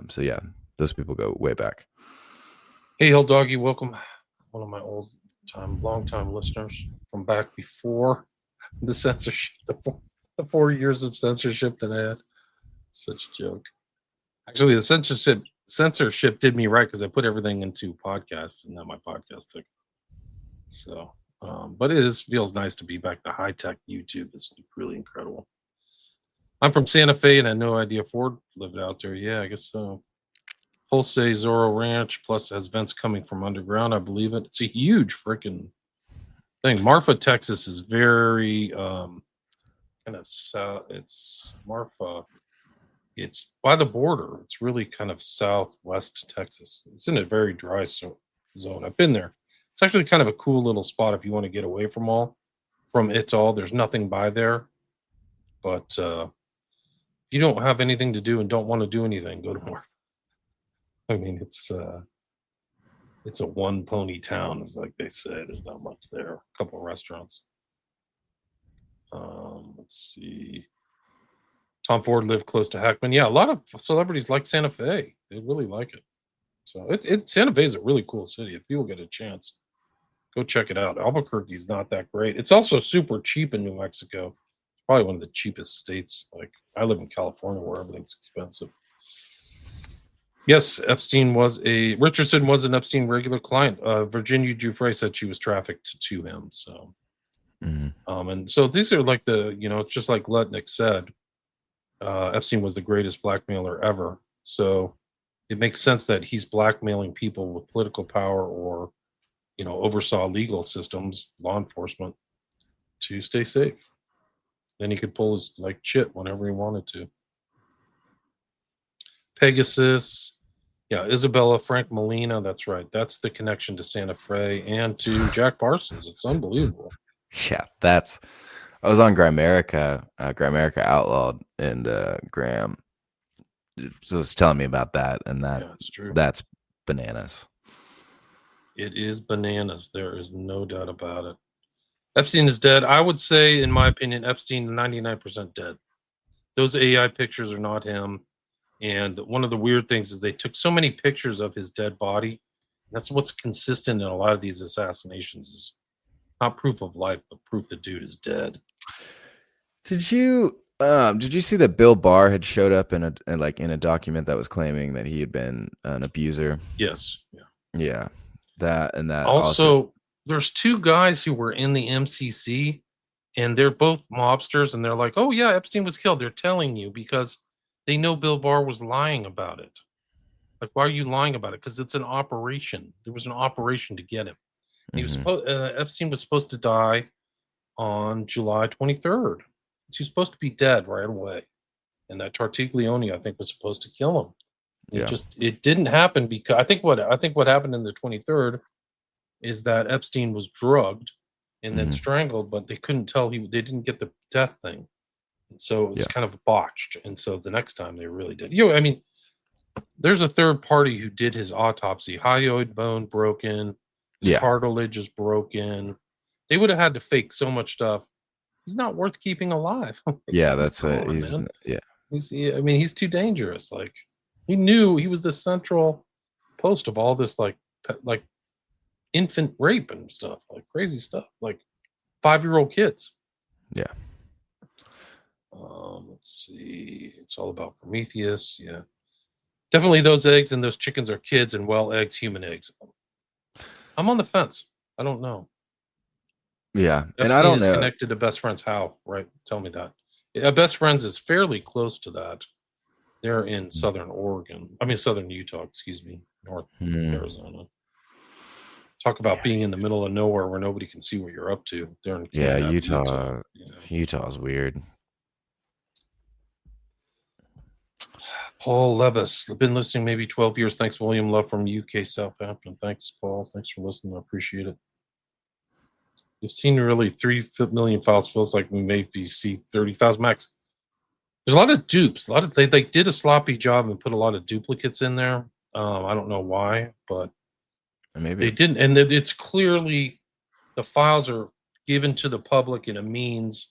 So yeah, those people go way back. Hey, Hill Doggy, welcome. One of my long time listeners from back before the censorship, the 4 years of censorship that I had. Such a joke. Actually, the censorship did me right because I put everything into podcasts, and now my podcast took. So, but feels nice to be back. The high tech YouTube is really incredible. I'm from Santa Fe, and I had no idea Ford lived out there. Yeah, I guess so. Jose Zorro Ranch plus has vents coming from underground. I believe it. It's a huge freaking thing. Marfa, Texas is very kind of south. It's Marfa. It's by the border. It's really kind of southwest Texas. It's in a very dry zone. I've been there. It's actually kind of a cool little spot if you want to get away from it all. There's nothing by there. But if you don't have anything to do and don't want to do anything, go to Marfa. I mean, it's a one pony town, is like they say. There's not much there. A couple of restaurants. Let's see. Tom Ford lived close to Hackman. Yeah, a lot of celebrities like Santa Fe. They really like it. So Santa Fe is a really cool city. If people get a chance, go check it out. Albuquerque's not that great. It's also super cheap in New Mexico. Probably one of the cheapest states. Like I live in California where everything's expensive. Yes, Richardson was an Epstein regular client. Virginia Giuffre said she was trafficked to him. So, and so these are like it's just like Lutnick said. Epstein was the greatest blackmailer ever. So it makes sense that he's blackmailing people with political power or, oversaw legal systems, law enforcement to stay safe. Then he could pull his shit whenever he wanted to. Pegasus. Yeah, Isabella Frank Molina. That's right. That's the connection to Santa Fe and to Jack Parsons. It's unbelievable. Yeah, I was on Grimerica Outlawed, and Graham was telling me about that, and that's true. That's bananas. It is bananas. There is no doubt about it. Epstein is dead. I would say, in my opinion, Epstein 99% dead. Those AI pictures are not him. And one of the weird things is they took so many pictures of his dead body. That's what's consistent in a lot of these assassinations is not proof of life, but proof the dude is dead. Did you see that Bill Barr had showed up in a document that was claiming that he had been an abuser? Yes. Yeah. That also there's two guys who were in the MCC, and they're both mobsters, and they're like, "Oh yeah, Epstein was killed." They're telling you because they know Bill Barr was lying about it. Like, why are you lying about it? Because it's an operation. There was an operation to get him. He was Epstein was supposed to die on July 23rd. He was supposed to be dead right away, and that Tartiglione, I think, was supposed to kill him. It didn't happen because I think what happened in the 23rd is that Epstein was drugged and then strangled, but they couldn't tell they didn't get the death thing. And so it was kind of botched. And so the next time they really did. There's a third party who did his autopsy. Hyoid bone broken. His Yeah. cartilage is broken. They would have had to fake so much stuff. He's not worth keeping alive. Yeah, that's what Come on, he's. man. Yeah, I mean, he's too dangerous. Like, he knew he was the central post of all this, like infant rape and stuff, like crazy stuff, like 5-year-old kids. yeah. Let's see. It's all about Prometheus. Yeah, definitely those eggs and those chickens are kids and eggs, human eggs. I'm on the fence. I don't know. Yeah, and I Epstein don't is know. connected to Best Friends. How? Right? Tell me that. Yeah, Best Friends is fairly close to that. They're in southern Oregon. I mean, southern Utah. Excuse me, North Arizona. Talk about being in the middle of nowhere where nobody can see what you're up to. They're in Utah. Yeah. Utah's weird. Paul Levis, I've been listening maybe 12 years. Thanks, William Love from UK, Southampton. Thanks, Paul. Thanks for listening. I appreciate it. You've seen really 3 million files. Feels like we maybe see 30,000 max. There's a lot of dupes. They did a sloppy job and put a lot of duplicates in there. I don't know why, but Maybe they didn't. And it's clearly the files are given to the public in a means.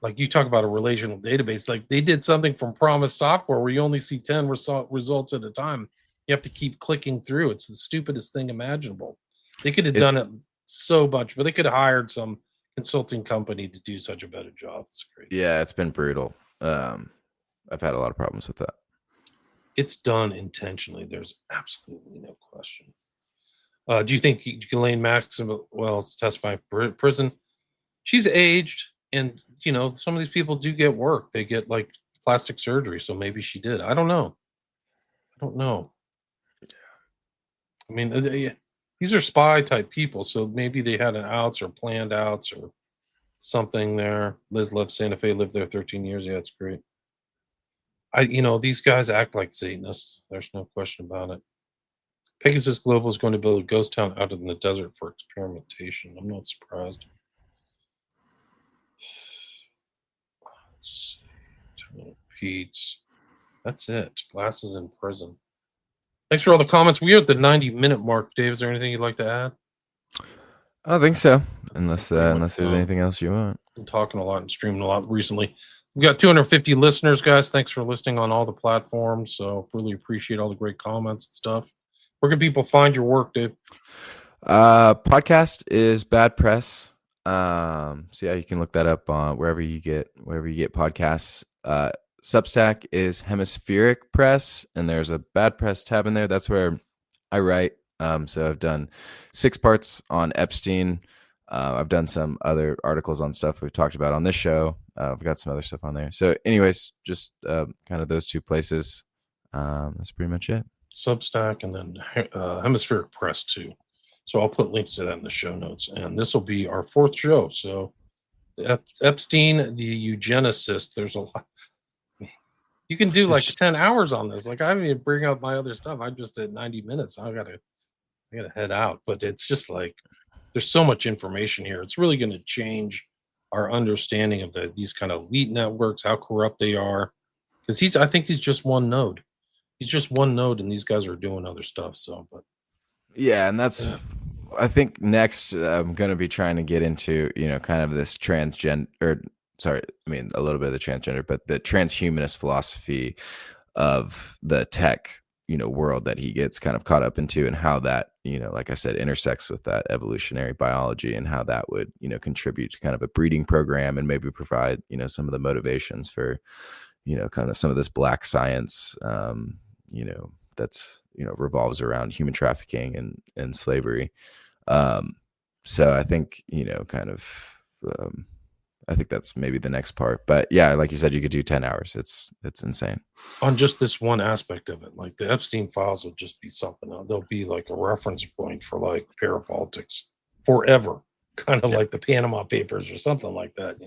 Like you talk about a relational database, like they did something from Promise Software where you only see 10 results at a time. You have to keep clicking through. It's the stupidest thing imaginable. They could have done it so much, but they could have hired some consulting company to do such a better job. It's crazy. Yeah, it's been brutal. I've had a lot of problems with that. It's done intentionally. There's absolutely no question. Do you think Ghislaine Maxwell is testifying for prison? She's aged, and some of these people do get work. They get like plastic surgery, so maybe she did. I don't know. I mean, these are spy type people, so maybe they had an outs or planned outs or something there. Liz left Santa Fe, lived there 13 years. Yeah, it's great. These guys act like Satanists. There's no question about it. Pegasus Global is going to build a ghost town out in the desert for experimentation. I'm not surprised. Let's see. Pete's. That's it. Glass is in prison. Thanks for all the comments. We are at the 90-minute mark. Dave, is there anything you'd like to add? I don't think so. Unless there's anything else you want. Been talking a lot and streaming a lot recently. We got 250 listeners, guys. Thanks for listening on all the platforms. So really appreciate all the great comments and stuff. Where can people find your work, Dave? Podcast is Bad Press. So yeah, you can look that up on wherever you get podcasts. Substack is Hemispheric Press, and there's a Bad Press tab in there. That's where I write. So I've done 6 parts on Epstein. I've done some other articles on stuff we've talked about on this show. I've got some other stuff on there. So anyways, just kind of those 2 places. That's pretty much it. Substack and then Hemispheric Press too. So I'll put links to that in the show notes. And this will be our 4th show. So Epstein the Eugenicist. There's a lot. You can do like 10 hours on this. Like I haven't even bring up my other stuff. I'm just at 90 minutes. I gotta head out. But it's just like there's so much information here. It's really going to change our understanding of these kind of elite networks, how corrupt they are. Because I think he's just one node. He's just one node, and these guys are doing other stuff. So, but yeah, and that's I think next I'm going to be trying to get into kind of this a little bit of the transgender, but the transhumanist philosophy of the tech world that he gets kind of caught up into, and how that like I said intersects with that evolutionary biology, and how that would contribute to kind of a breeding program, and maybe provide some of the motivations for kind of some of this black science that's revolves around human trafficking and slavery. So I think I think that's maybe the next part. But yeah, like you said, you could do 10 hours. It's insane. On just this one aspect of it, like the Epstein files will just be something else. They'll be like a reference point for like parapolitics forever, kind of like the Panama Papers or something like that,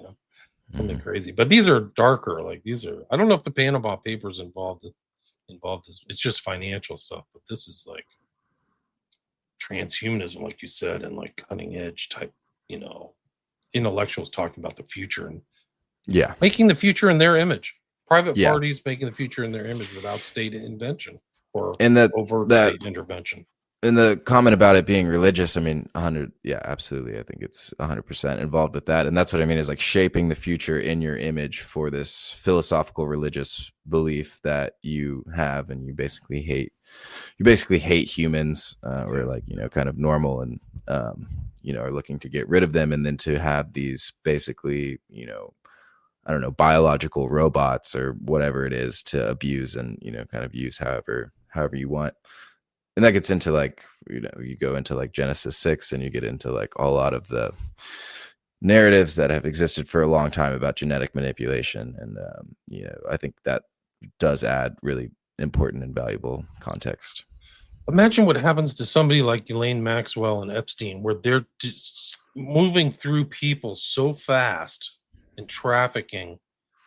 something crazy. But these are darker. Like I don't know if the Panama Papers involved it's just financial stuff, but this is like transhumanism, like you said, and like cutting edge type, intellectuals talking about the future and making the future in their image. Private parties making the future in their image without state intervention. or And overt that state intervention. and the comment about it being religious, I mean, 100, yeah, absolutely. I think it's 100% involved with that. And that's what I mean is like shaping the future in your image for this philosophical religious belief that you have, and you basically hate humans, or like, kind of normal, and, are looking to get rid of them. And then to have these basically, I don't know, biological robots or whatever it is to abuse and, kind of use however you want. And that gets into like, you go into like Genesis 6, and you get into like a lot of the narratives that have existed for a long time about genetic manipulation. And, I think that does add really important and valuable context. Imagine what happens to somebody like Ghislaine Maxwell and Epstein, where they're just moving through people so fast and trafficking.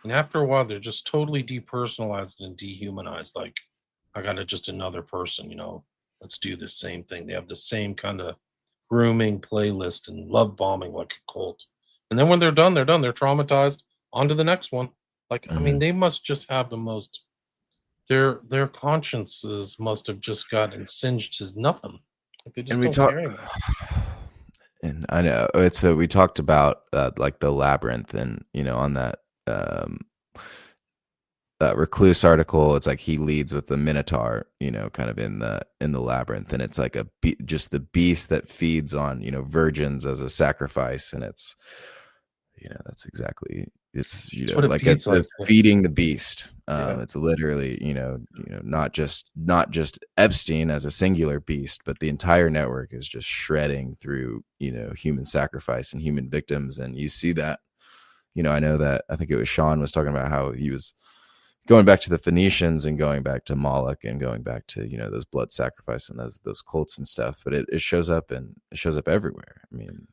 And after a while, they're just totally depersonalized and dehumanized. Like, I got just another person, let's do the same thing. They have the same kind of grooming playlist and love bombing like a cult. And then when they're done, they're done. They're traumatized. On to the next one. Like, I mean, they must just have the most, their consciences must have just gotten singed to nothing. Like, they just And we don't talk, care anymore. and I know we talked about like the labyrinth, and on that Recluse article, it's like he leads with the Minotaur, kind of in the labyrinth, and it's like just the beast that feeds on virgins as a sacrifice, and it's that's exactly, it's what it like feeds it's like. feeding the beast. Yeah. It's literally not just Epstein as a singular beast, but the entire network is just shredding through human sacrifice and human victims. And you see that, I know that, I think it was Sean was talking about how he was going back to the Phoenicians and going back to Moloch and going back to those blood sacrifice and those cults and stuff. But it shows up, and it shows up everywhere. I mean,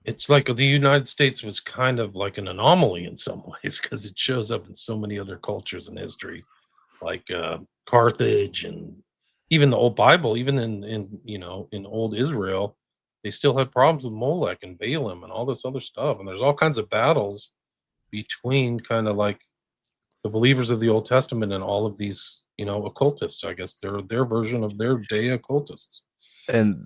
It's like the United States was kind of like an anomaly in some ways, because it shows up in so many other cultures in history, like Carthage, and even the old Bible. Even in old Israel, they still had problems with Molech and Balaam and all this other stuff. And there's all kinds of battles between kind of like the believers of the Old Testament and all of these occultists. I guess they're their version of their day occultists. and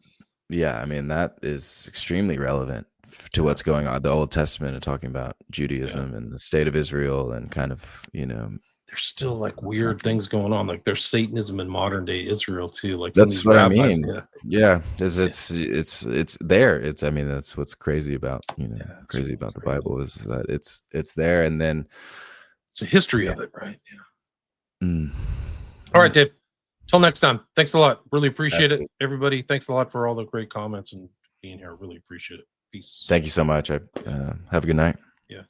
yeah, I mean, that is extremely relevant to what's going on. The Old Testament, and talking about Judaism and the state of Israel, and kind of, There's still like what's weird happening. things going on. Like there's Satanism in modern day Israel too. Like some of That's these what I rabbis. mean. Yeah. Yeah, it's there. I mean, that's what's crazy about It's crazy really about the crazy. Bible, is that it's there. And then It's a history of it, right? Yeah. mm, All right, Dave. Till next time. Thanks a lot. Really appreciate it. absolutely. Everybody, thanks a lot for all the great comments and being here. Really appreciate it. Peace. Thank you so much. I have a good night. Yeah.